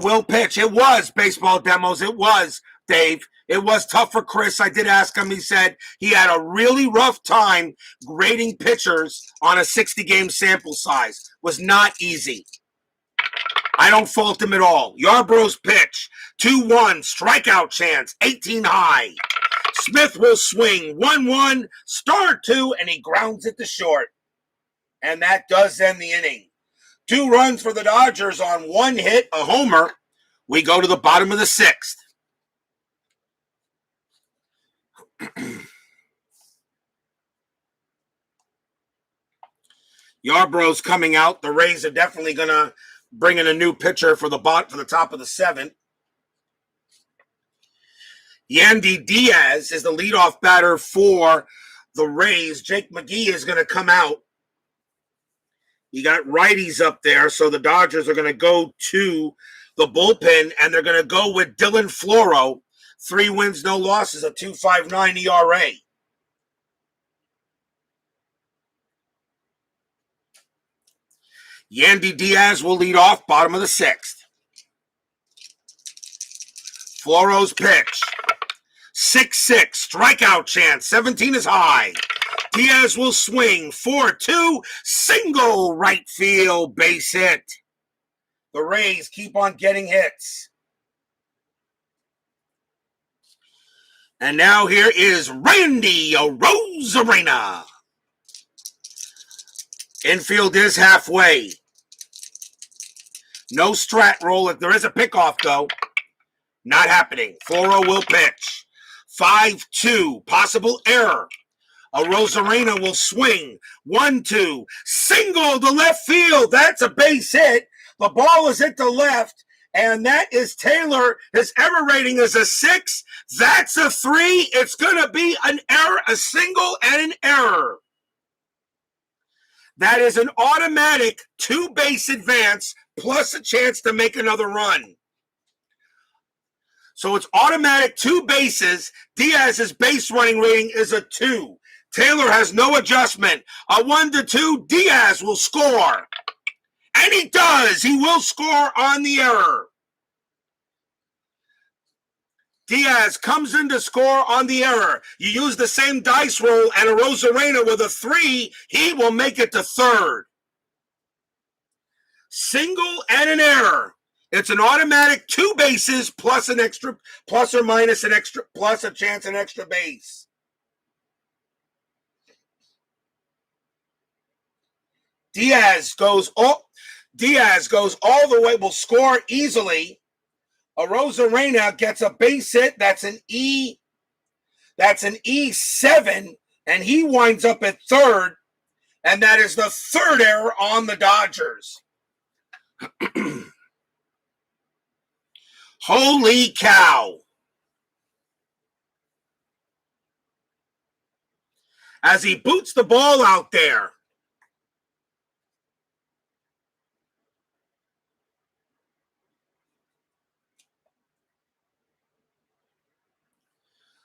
will pitch. It was baseball demos. It was, Dave. It was tough for Chris. I did ask him. He said he had a really rough time grading pitchers on a 60-game sample size. Was not easy. I don't fault him at all. Yarbrough's pitch. 2-1. Strikeout chance. 18 high. Smith will swing. 1-1. Star 2, and he grounds it to short. And that does end the inning. 2 runs for the Dodgers on 1 hit, a homer. We go to the bottom of the 6th. Yarbrough's coming out. The Rays are definitely going to bring in a new pitcher for the top of the 7th. Yandy Diaz is the leadoff batter for the Rays. Jake McGee is going to come out. You got righties up there, so the Dodgers are going to go to the bullpen, and they're going to go with Dylan Floro. 3 wins, no losses, a 2.59 ERA. Yandy Diaz will lead off, bottom of the 6th. Floro's pitch. 6-6, strikeout chance, 17 is high. Diaz will swing, 4-2, single right field, base hit. The Rays keep on getting hits. And now here is Randy Arozarena. Infield is halfway. No strat roll. If there is a pickoff, though, not happening. Floro will pitch. 5-2, possible error. Arozarena will swing. 1-2, single to left field. That's a base hit. The ball is hit to left, and that is Taylor. His error rating is a 6. That's a 3. It's going to be an error, a single and an error. That is an automatic 2-base advance plus a chance to make another run. So it's automatic 2 bases. Diaz's base running rating is a 2. Taylor has no adjustment. A 1-2, Diaz will score. And he does. He will score on the error. Diaz comes in to score on the error. You use the same dice roll, and Arozarena with a 3, he will make it to 3rd. Single and an error. It's an automatic 2 bases plus an extra, plus or minus an extra, plus a chance an extra base. Diaz goes all the way, will score easily. Arozarena gets a base hit. That's an E7, and he winds up at 3rd, and that is the 3rd error on the Dodgers. Holy cow. As he boots the ball out there.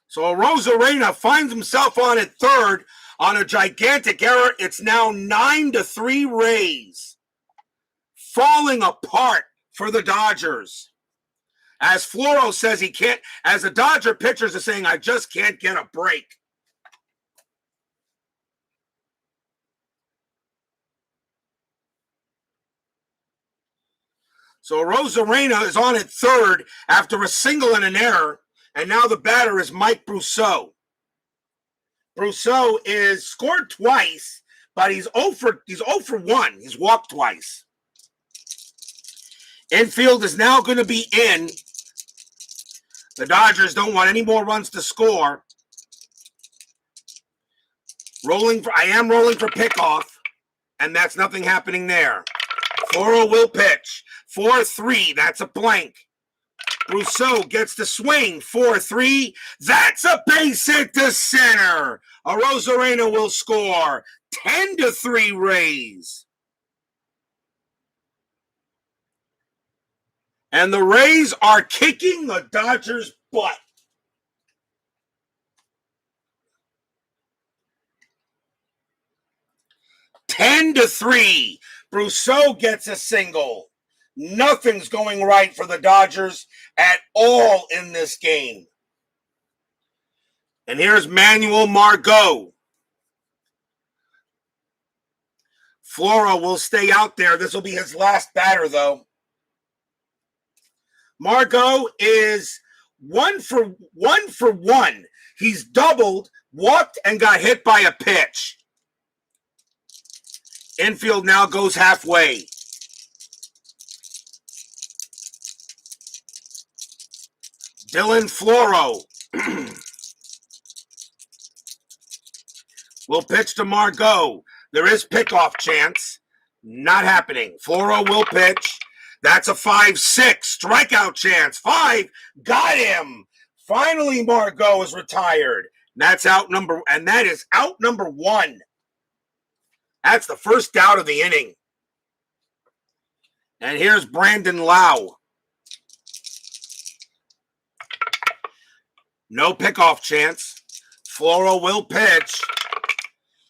So Rosarena finds himself on at third on a gigantic error. It's now 9-3 Rays. Falling apart for the Dodgers. As Floro says he can't, as the Dodger pitchers are saying, I just can't get a break. So Rosarena is on at third after a single and an error, and now the batter is Mike Brousseau. Brousseau is scored twice, but he's 0 for 1. He's walked twice. Infield is now going to be in. The Dodgers don't want any more runs to score. I am rolling for pickoff, and that's nothing happening there. Floro will pitch. 4-3, that's a blank. Brousseau gets the swing. 4-3, that's a base hit to center. Rosarena will score. 10-3 Rays. And the Rays are kicking the Dodgers' butt. Ten to 3. Brousseau gets a single. Nothing's going right for the Dodgers at all in this game. And here's Manuel Margot. Floro will stay out there. This will be his last batter, though. Margot is 1 for 1. He's doubled, walked, and got hit by a pitch. Infield now goes halfway. Dylan Floro will pitch to Margot. There is pickoff chance. Not happening. Floro will pitch. That's a 5-6 strikeout chance. 5, got him. Finally, Margot is retired. That is out number 1. That's the first out of the inning. And here's Brandon Lau. No pickoff chance. Floro will pitch.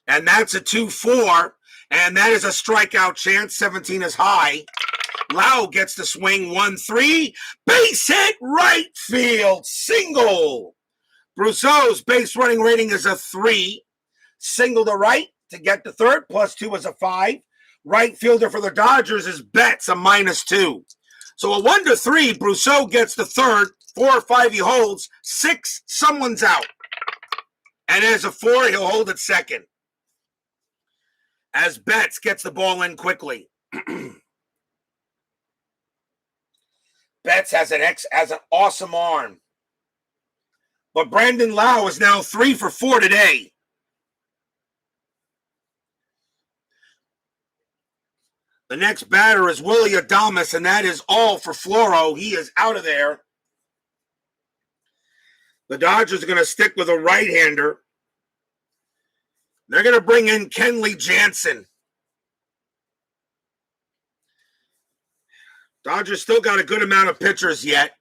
And that's a 2-4. And that is a strikeout chance. 17 is high. Lau gets the swing. 1-3. Base hit right field. Single. Brousseau's base running rating is a 3. Single to right to get to third. +2 is a 5. Right fielder for the Dodgers is Betts, a -2. So a 1-3. Brousseau gets the third. 4 or 5 he holds. 6, someone's out. And as a 4, he'll hold at second. As Betts gets the ball in quickly. Betts has an awesome arm. But Brandon Lau is now 3 for 4 today. The next batter is Willie Adames, and that is all for Floro. He is out of there. The Dodgers are going to stick with a right-hander. They're going to bring in Kenley Jansen. Dodgers still got a good amount of pitchers yet.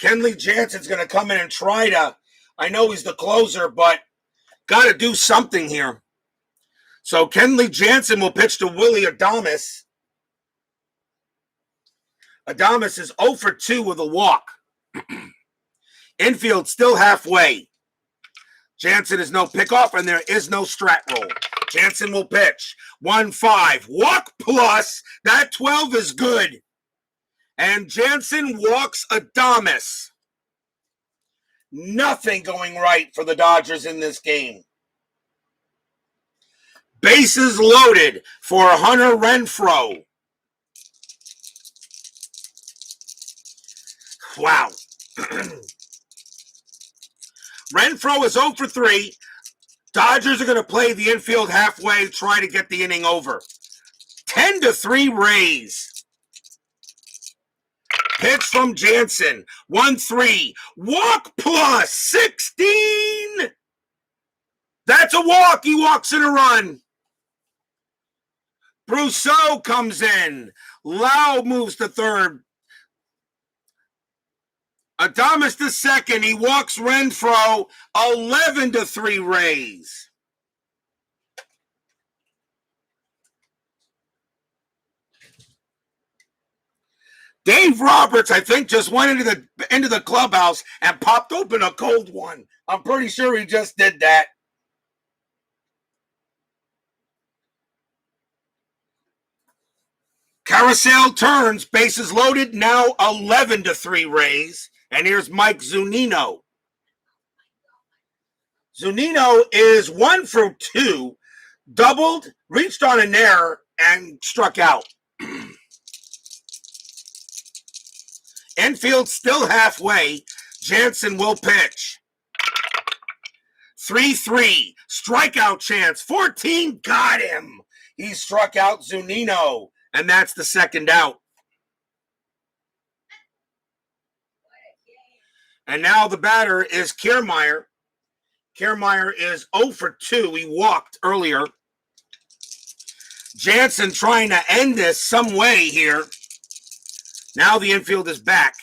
Kenley Jansen's going to come in and try to, I know he's the closer, but got to do something here. So Kenley Jansen will pitch to Willie Adames. Adames is 0 for 2 with a walk. Infield still halfway. Jansen is no pickoff, and there is no strat roll. Jansen will pitch. 1-5. Walk plus. That 12 is good. And Jansen walks Adames. Nothing going right for the Dodgers in this game. Bases loaded for Hunter Renfroe. Wow. Renfroe is 0 for 3. Dodgers are going to play the infield halfway, try to get the inning over. 10-3 Rays. Pitch from Jansen. 1-3. Walk plus 16. That's a walk. He walks in a run. Brousseau comes in. Lau moves to third. Adames the second. He walks Renfroe. 11-3 Rays. Dave Roberts, I think, just went into the clubhouse and popped open a cold one. I'm pretty sure he just did that. Carousel turns, bases loaded, now 11-3 Rays. And here's Mike Zunino. Zunino is 1 for 2, doubled, reached on an error, and struck out. Infield still halfway. Jansen will pitch. 3-3, strikeout chance. 14, got him. He struck out Zunino, and that's the second out. And now the batter is Kiermaier. Kiermaier is 0 for 2. He walked earlier. Jansen trying to end this some way here. Now the infield is back.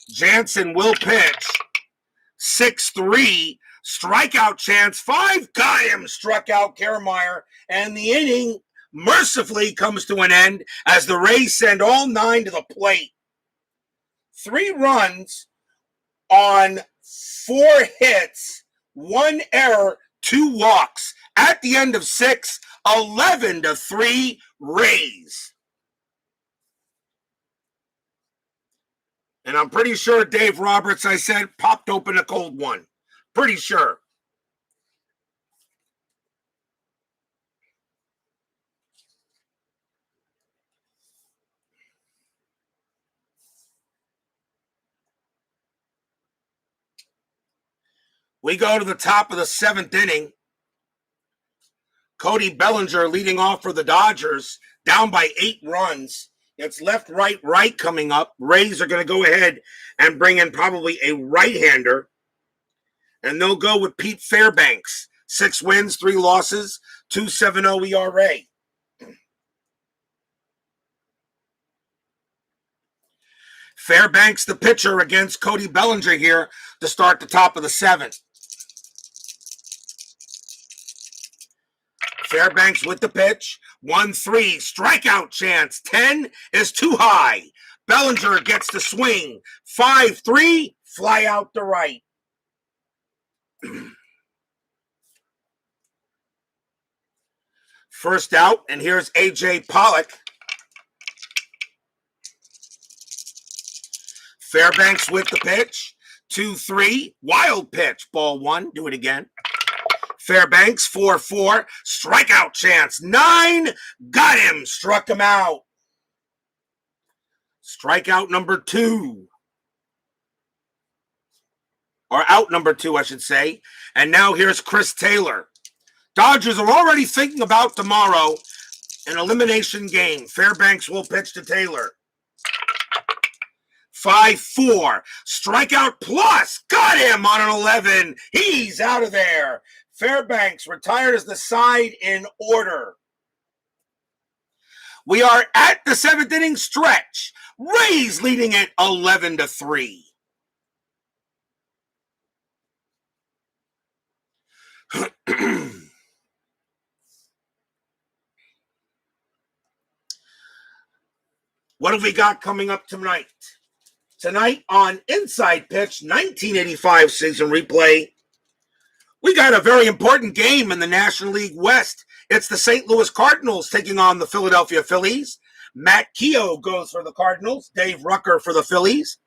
Jansen will pitch. 6-3, strikeout chance. 5, got him. Struck out Kiermaier. And the inning mercifully comes to an end as the Rays send all 9 to the plate. 3 runs on 4 hits, 1 error, 2 walks. At the end of 6, 11-3 Rays. And I'm pretty sure Dave Roberts, I said, popped open a cold one. Pretty sure. We go to the top of the 7th inning. Cody Bellinger leading off for the Dodgers, down by 8 runs. It's left, right coming up. Rays are going to go ahead and bring in probably a right-hander. And they'll go with Pete Fairbanks. 6 wins, 3 losses, 2.70 ERA. Fairbanks, the pitcher, against Cody Bellinger here to start the top of the 7th. Fairbanks with the pitch. 1-3, strikeout chance. 10 is too high. Bellinger gets the swing. 5-3, fly out to right. First out, and here's A.J. Pollock. Fairbanks with the pitch. 2-3, wild pitch. Ball 1, do it again. Fairbanks, 4-4, strikeout chance. 9, got him, struck him out. Strikeout number 2. Or out number 2, I should say. And now here's Chris Taylor. Dodgers are already thinking about tomorrow, an elimination game. Fairbanks will pitch to Taylor. 5-4, strikeout plus, got him on an 11. He's out of there. Fairbanks retires the side in order. We are at the 7th inning stretch. Rays leading it 11-3. What have we got coming up tonight? Tonight on Inside Pitch 1985 season replay, we got a very important game in the National League West. It's the St. Louis Cardinals taking on the Philadelphia Phillies. Matt Keogh goes for the Cardinals, Dave Rucker for the Phillies.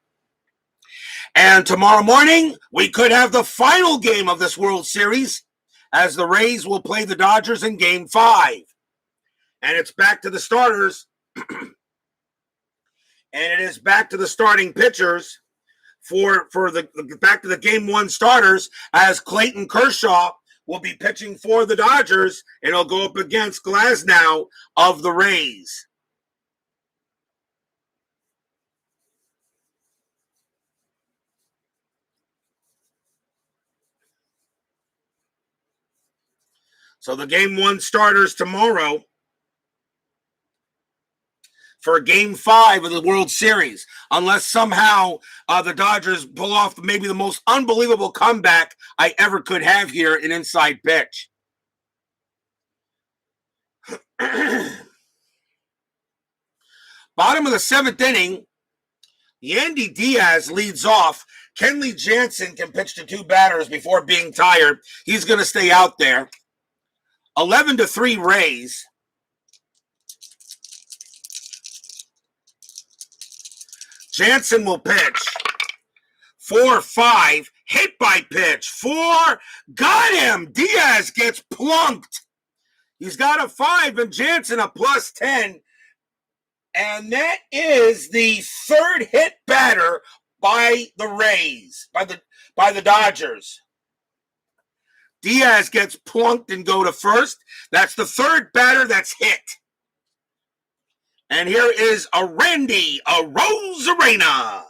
And tomorrow morning, we could have the final game of this World Series as the Rays will play the Dodgers in Game 5. And it's back to the starters. And it is back to the starting pitchers for the back to the Game 1 starters, as Clayton Kershaw will be pitching for the Dodgers, and he'll go up against Glasnow of the Rays. So the Game 1 starters tomorrow for Game 5 of the World Series, unless somehow the Dodgers pull off maybe the most unbelievable comeback I ever could have here in Inside Pitch. Bottom of the 7th inning, Yandy Diaz leads off. Kenley Jansen can pitch to 2 batters before being tired. He's going to stay out there. 11-3 Rays. Jansen will pitch. 4-5. Hit by pitch. 4. Got him. Diaz gets plunked. He's got a 5 and Jansen a +10. And that is the 3rd hit batter by the Rays, by the Dodgers. Diaz gets plunked and go to first. That's the 3rd batter that's hit. And here is Randy Arozarena.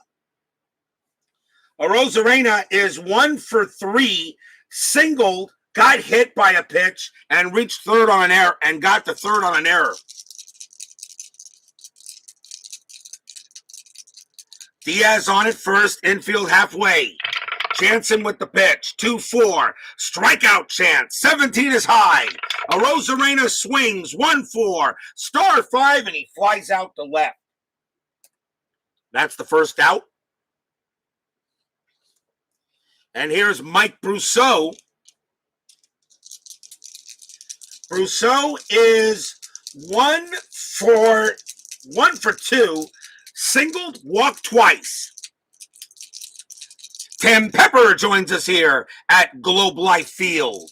Arozarena is 1 for 3, singled, got hit by a pitch, and reached third on an error, and got to third on an error. Diaz on at first, infield halfway. Jansen with the pitch, 2-4. Strikeout chance, 17 is high. Arozarena swings, 1-4. Star 5, and he flies out to left. That's the first out. And here's Mike Brousseau. Brousseau is 1 for 2. Singled, walked twice. Tim Pepper joins us here at Globe Life Field.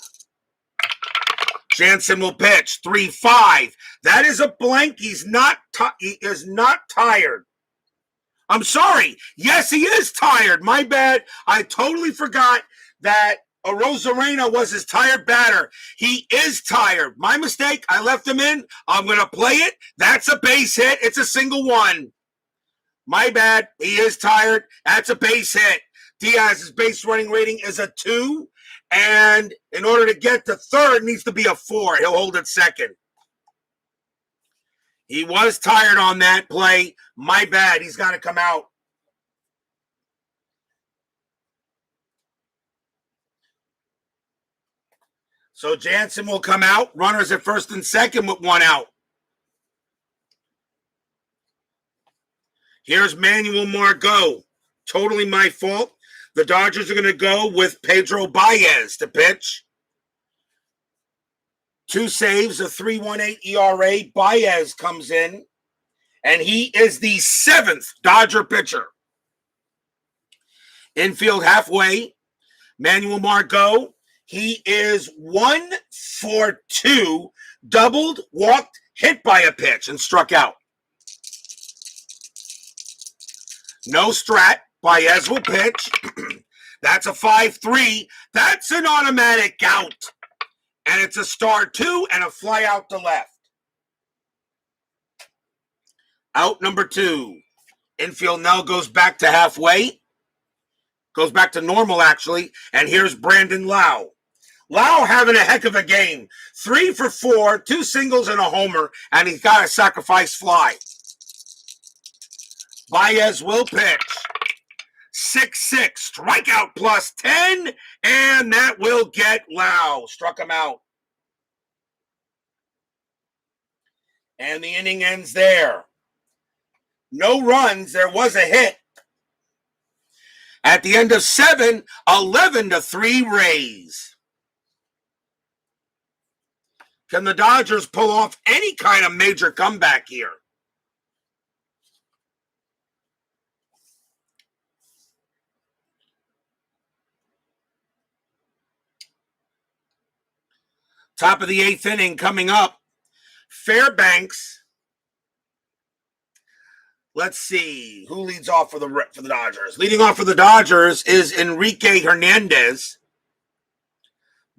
Jansen will pitch 3-5. That is a blank. He is not tired. I'm sorry. Yes, he is tired. My bad. I totally forgot that Arozarena was his tired batter. He is tired. My mistake. I left him in. I'm going to play it. That's a base hit. It's a single one. My bad. He is tired. That's a base hit. Diaz's base running rating is a 2. And in order to get to third, it needs to be a 4. He'll hold it second. He was tired on that play. My bad. He's got to come out. So Jansen will come out. Runners at first and second with 1 out. Here's Manuel Margot. Totally my fault. The Dodgers are going to go with Pedro Baez to pitch. 2 saves, a 3.18 ERA. Baez comes in, and he is the 7th Dodger pitcher. Infield halfway, Manuel Margot. He is 1 for 2, doubled, walked, hit by a pitch, and struck out. No strat. Baez will pitch. That's a 5-3. That's an automatic out. And it's a star 2 and a fly out to left. Out number 2. Infield now goes back to halfway. Goes back to normal, actually. And here's Brandon Lau. Lau having a heck of a game. 3 for 4, 2 singles and a homer. And he's got a sacrifice fly. Baez will pitch. 6-6, strikeout +10, and that will get Lau. Struck him out. And the inning ends there. No runs. There was a hit. At the end of 7, 11-3 Rays. Can the Dodgers pull off any kind of major comeback here? Top of the 8th inning coming up. Fairbanks. Let's see who leads off for the Dodgers. Leading off for the Dodgers is Enrique Hernandez.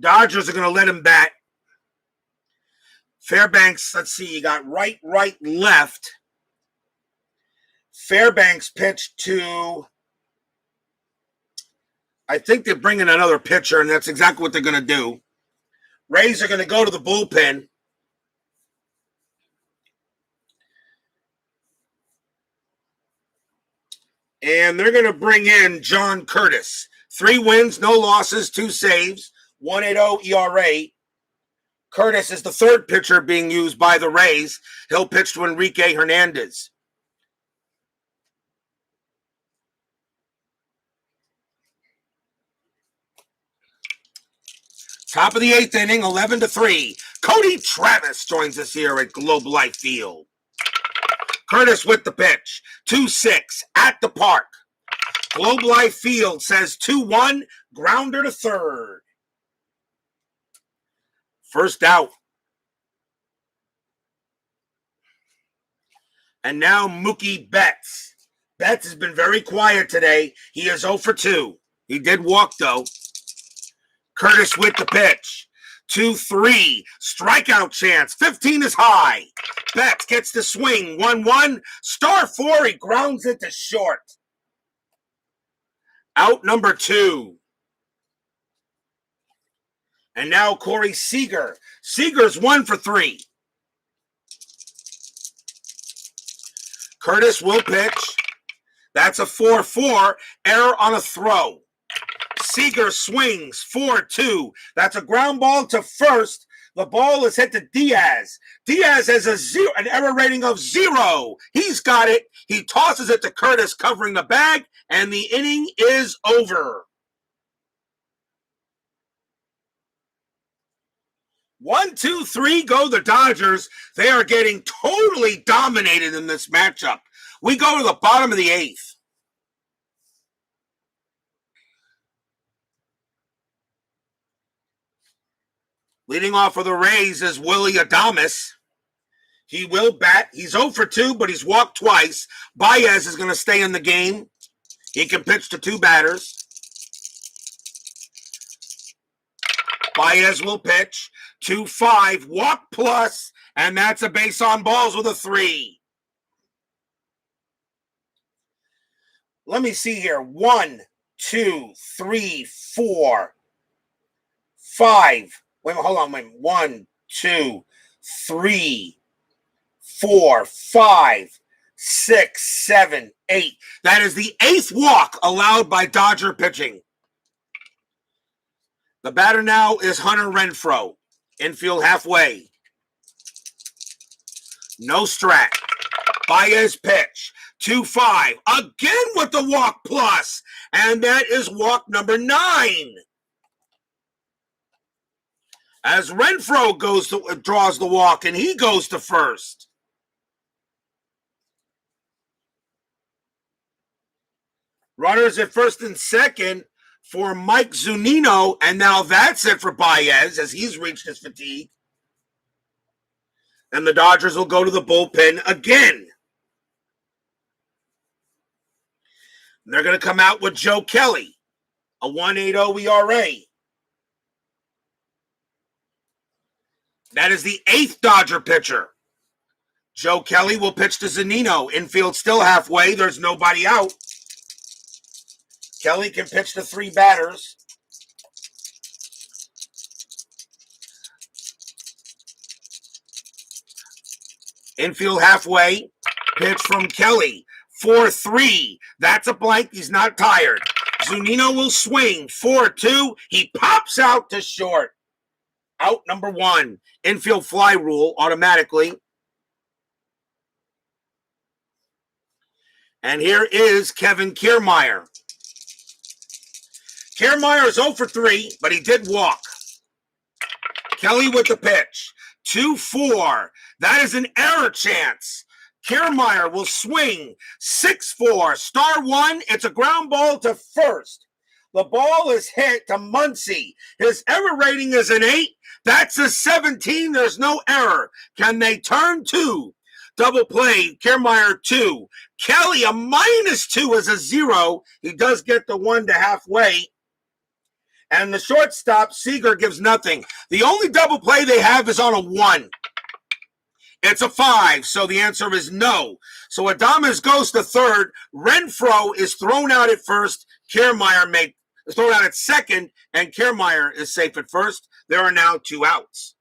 Dodgers are going to let him bat. Fairbanks, let's see, you got right, left. Fairbanks pitched to, I think they're bringing another pitcher, and that's exactly what they're going to do. Rays are going to go to the bullpen. And they're going to bring in John Curtis. 3 wins, no losses, 2 saves, 1.80 ERA. Curtis is the third pitcher being used by the Rays. He'll pitch to Enrique Hernandez. Top of the 8th inning, 11-3. Cody Travis joins us here at Globe Life Field. Curtis with the pitch. 2-6 at the park. Globe Life Field says 2-1, grounder to third. First out. And now Mookie Betts. Betts has been very quiet today. He is 0 for 2. He did walk, though. Curtis with the pitch. 2-3. Strikeout chance. 15 is high. Betts gets the swing. 1-1. Star 4. He grounds it to short. Out number 2. And now Corey Seager. Seager's 1 for 3. Curtis will pitch. That's a 4-4. Error on a throw. Seager swings 4-2. That's a ground ball to first. The ball is hit to Diaz. Diaz has an error rating of 0. He's got it. He tosses it to Curtis, covering the bag, and the inning is over. 1, 2, 3 go the Dodgers. They are getting totally dominated in this matchup. We go to the bottom of the 8th. Leading off for the Rays is Willie Adames. He will bat. He's 0 for 2, but he's walked twice. Baez is going to stay in the game. He can pitch to 2 batters. Baez will pitch. 2-5, walk plus, and that's a base on balls with a 3. Let me see here. 1, 2, 3, 4, 5. Wait, hold on. 1, 2, 3, 4, 5, 6, 7, 8. That is the 8th walk allowed by Dodger pitching. The batter now is Hunter Renfroe. Infield halfway. No strat. Baez pitch. 2-5. Again with the walk plus. And that is walk number 9. As Renfroe draws the walk, and he goes to first. Runners at first and second for Mike Zunino, and now that's it for Baez as he's reached his fatigue. And the Dodgers will go to the bullpen again. They're going to come out with Joe Kelly, a 1.80 ERA. That is the 8th Dodger pitcher. Joe Kelly will pitch to Zunino. Infield still halfway. There's nobody out. Kelly can pitch to 3 batters. Infield halfway. Pitch from Kelly. 4-3. That's a blank. He's not tired. Zunino will swing. 4-2. He pops out to short. Out number 1. Infield fly rule automatically. And here is Kevin Kiermaier. Kiermaier is 0 for 3, but he did walk. Kelly with the pitch. 2-4. That is an error chance. Kiermaier will swing. 6-4. Star 1. It's a ground ball to first. The ball is hit to Muncy. His error rating is an 8. That's a 17. There's no error. Can they turn 2? Double play. Kiermaier 2. Kelly a -2 is a 0. He does get the 1 to halfway. And the shortstop, Seager, gives nothing. The only double play they have is on a 1. It's a 5, so the answer is no. So Adames goes to third. Renfroe is thrown out at first. Kiermaier is thrown out at second, and Kiermaier is safe at first. There are now 2 outs.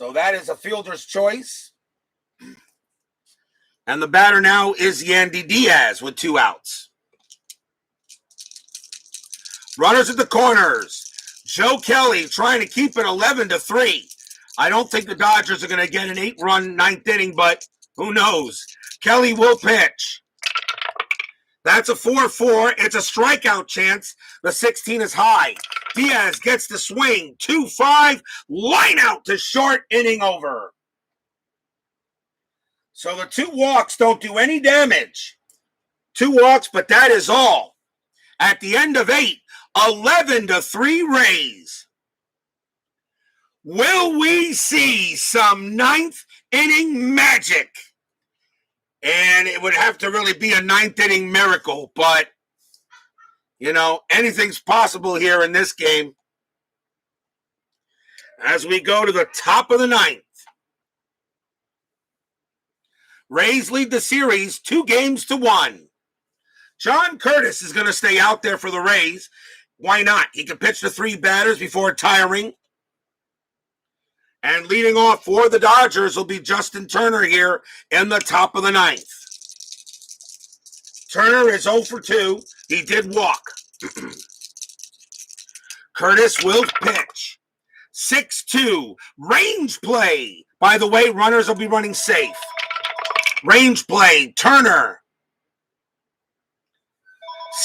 So that is a fielder's choice. And the batter now is Yandy Diaz with 2 outs. Runners at the corners. Joe Kelly trying to keep it 11-3. I don't think the Dodgers are going to get an 8-run 9th inning, but who knows? Kelly will pitch. That's a 4-4. It's a strikeout chance. The 16 is high. Diaz gets the swing. 2-5. Line out to short, inning over. So the 2 walks don't do any damage. 2 walks, but that is all. At the end of 8, 11-3 Rays. Will we see some 9th inning magic? And it would have to really be a 9th inning miracle, but, anything's possible here in this game. As we go to the top of the 9th. Rays lead the series 2-1. John Curtis is going to stay out there for the Rays. Why not? He can pitch to 3 batters before tiring. And leading off for the Dodgers will be Justin Turner here in the top of the 9th. Turner is 0 for 2. He did walk. Curtis will pitch. 6-2. Range play. By the way, runners will be running safe. Range play. Turner.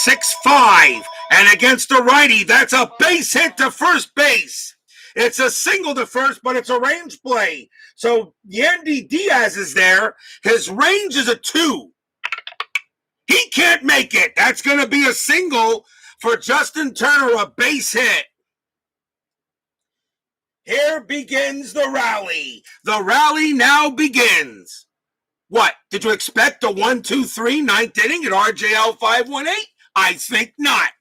6-5. And against a righty, that's a base hit to first base. It's a single to first, but it's a range play. So Yandy Diaz is there. His range is a 2. He can't make it. That's going to be a single for Justin Turner, a base hit. Here begins the rally. The rally now begins. What? Did you expect a 1-2-3 9th inning at RJL 518? I think not.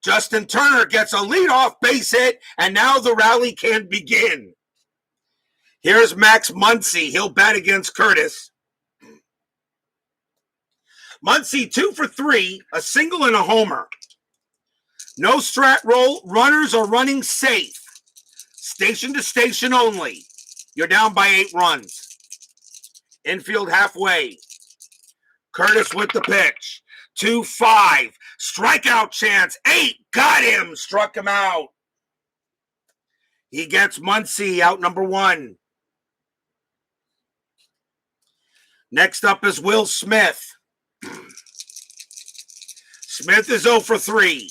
Justin Turner gets a leadoff base hit, and now the rally can begin. Here's Max Muncy. He'll bat against Curtis. Muncy 2 for 3, a single and a homer. No strat roll. Runners are running safe. Station to station only. You're down by 8 runs. Infield halfway. Curtis with the pitch. 2-5. Strikeout chance. 8. Got him. Struck him out. He gets Muncy out number 1. Next up is Will Smith. Smith is 0 for 3.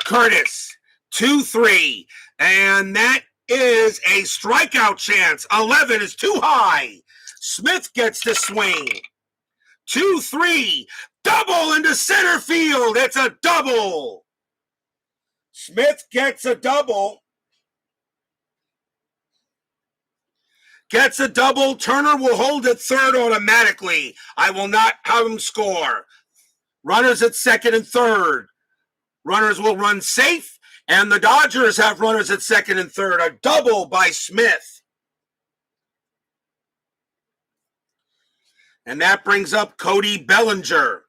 Curtis, 2-3. And that is a strikeout chance. 11 is too high. Smith gets the swing. 2-3. Double into center field. It's a double. Smith gets a double. Gets a double. Turner will hold at third automatically. I will not have him score. Runners at second and third. Runners will run safe, and the Dodgers have runners at second and third. A double by Smith. And that brings up Cody Bellinger.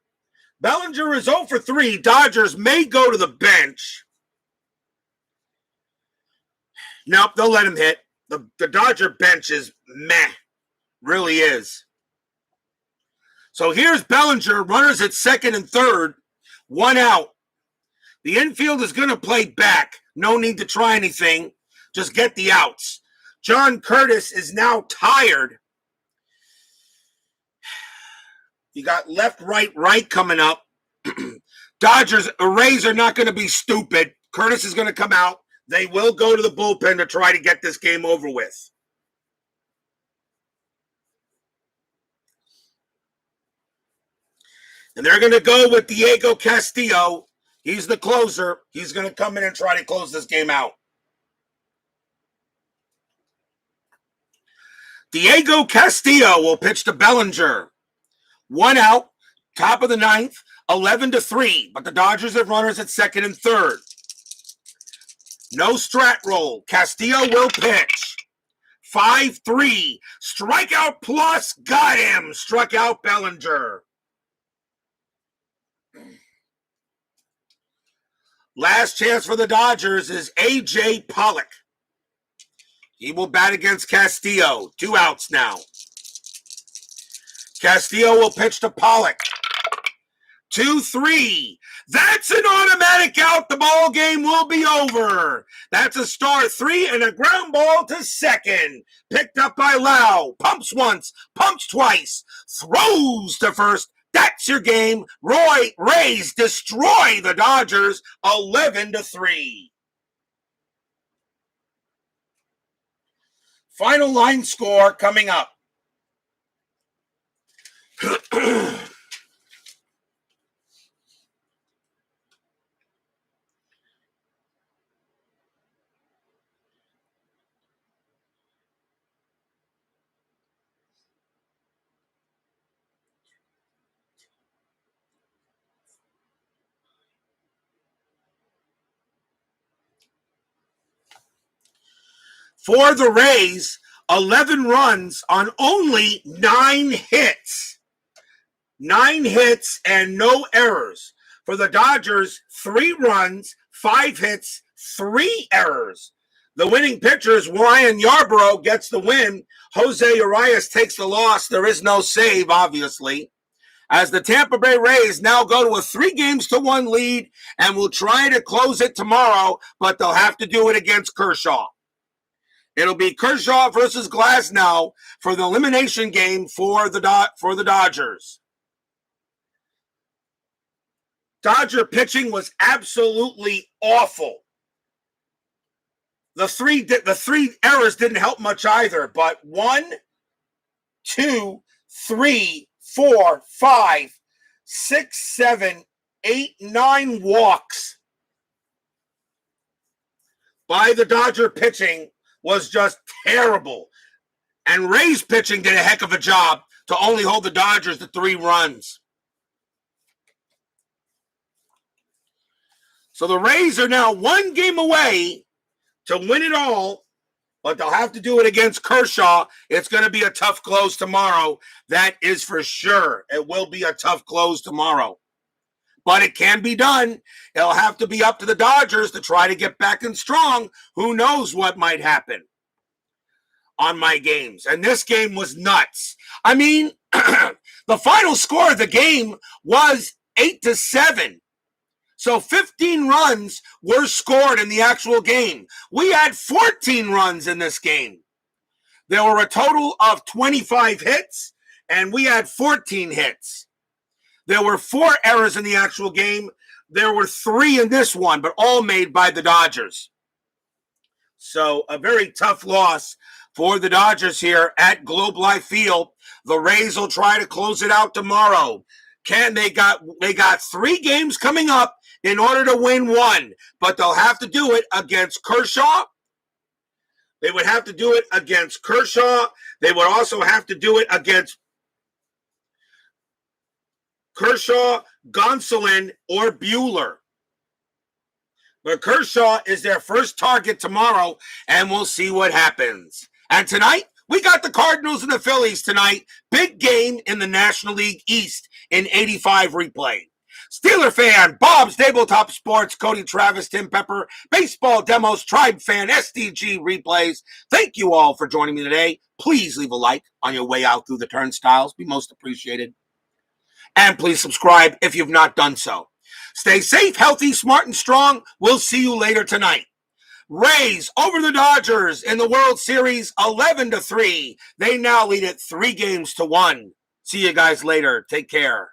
Bellinger is 0 for 3. Dodgers may go to the bench. Nope, they'll let him hit. The Dodger bench is meh. Really is. So here's Bellinger, runners at second and third, 1 out. The infield is going to play back. No need to try anything. Just get the outs. John Curtis is now tired. You got left, right coming up. Rays are not going to be stupid. Curtis is going to come out. They will go to the bullpen to try to get this game over with. And they're going to go with Diego Castillo. He's the closer. He's going to come in and try to close this game out. Diego Castillo will pitch to Bellinger. 1 out, top of the 9th, 11-3. But the Dodgers have runners at second and third. No strat roll. Castillo will pitch. 5-3. Strikeout plus. Got him. Struck out Bellinger. Last chance for the Dodgers is A.J. Pollock. He will bat against Castillo. 2 outs now. Castillo will pitch to Pollock. 2-3. That's an automatic out. The ball game will be over. That's a star 3 and a ground ball to second. Picked up by Lau. Pumps once, pumps twice, throws to first. That's your game. Rays destroy the Dodgers 11-3. Final line score coming up. For the Rays, 11 runs on only 9 hits. 9 hits and no errors. For the Dodgers, 3 runs, 5 hits, 3 errors. The winning pitchers, Ryan Yarbrough gets the win. Jose Urias takes the loss. There is no save, obviously. As the Tampa Bay Rays now go to a 3-1 lead and will try to close it tomorrow, but they'll have to do it against Kershaw. It'll be Kershaw versus Glasnow for the elimination game for the Dodgers. Dodger pitching was absolutely awful. The three errors didn't help much either, but 1, 2, 3, 4, 5, 6, 7, 8, 9 walks by the Dodger pitching was just terrible. And Rays pitching did a heck of a job to only hold the Dodgers to 3 runs. So the Rays are now 1 game away to win it all, but they'll have to do it against Kershaw. It's going to be a tough close tomorrow. That is for sure. It will be a tough close tomorrow. But it can be done. It'll have to be up to the Dodgers to try to get back in strong. Who knows what might happen on my games. And this game was nuts. I mean, the final score of the game was 8-7. So 15 runs were scored in the actual game. We had 14 runs in this game. There were a total of 25 hits, and we had 14 hits. There were 4 errors in the actual game. There were 3 in this one, but all made by the Dodgers. So a very tough loss for the Dodgers here at Globe Life Field. The Rays will try to close it out tomorrow. They got 3 games coming up in order to win 1, but they'll have to do it against Kershaw. They would have to do it against Kershaw. They would also have to do it against Kershaw, Gonsolin, or Buehler. But Kershaw is their first target tomorrow, and we'll see what happens. And tonight, we got the Cardinals and the Phillies tonight. Big game in the National League East in 85 replay. Steeler fan, Bob's Tabletop Sports, Cody Travis, Tim Pepper, Baseball Demos, Tribe Fan, SDG Replays. Thank you all for joining me today. Please leave a like on your way out through the turnstiles. Be most appreciated. And please subscribe if you've not done so. Stay safe, healthy, smart, and strong. We'll see you later tonight. Rays over the Dodgers in the World Series 11-3. They now lead it 3-1. See you guys later. Take care.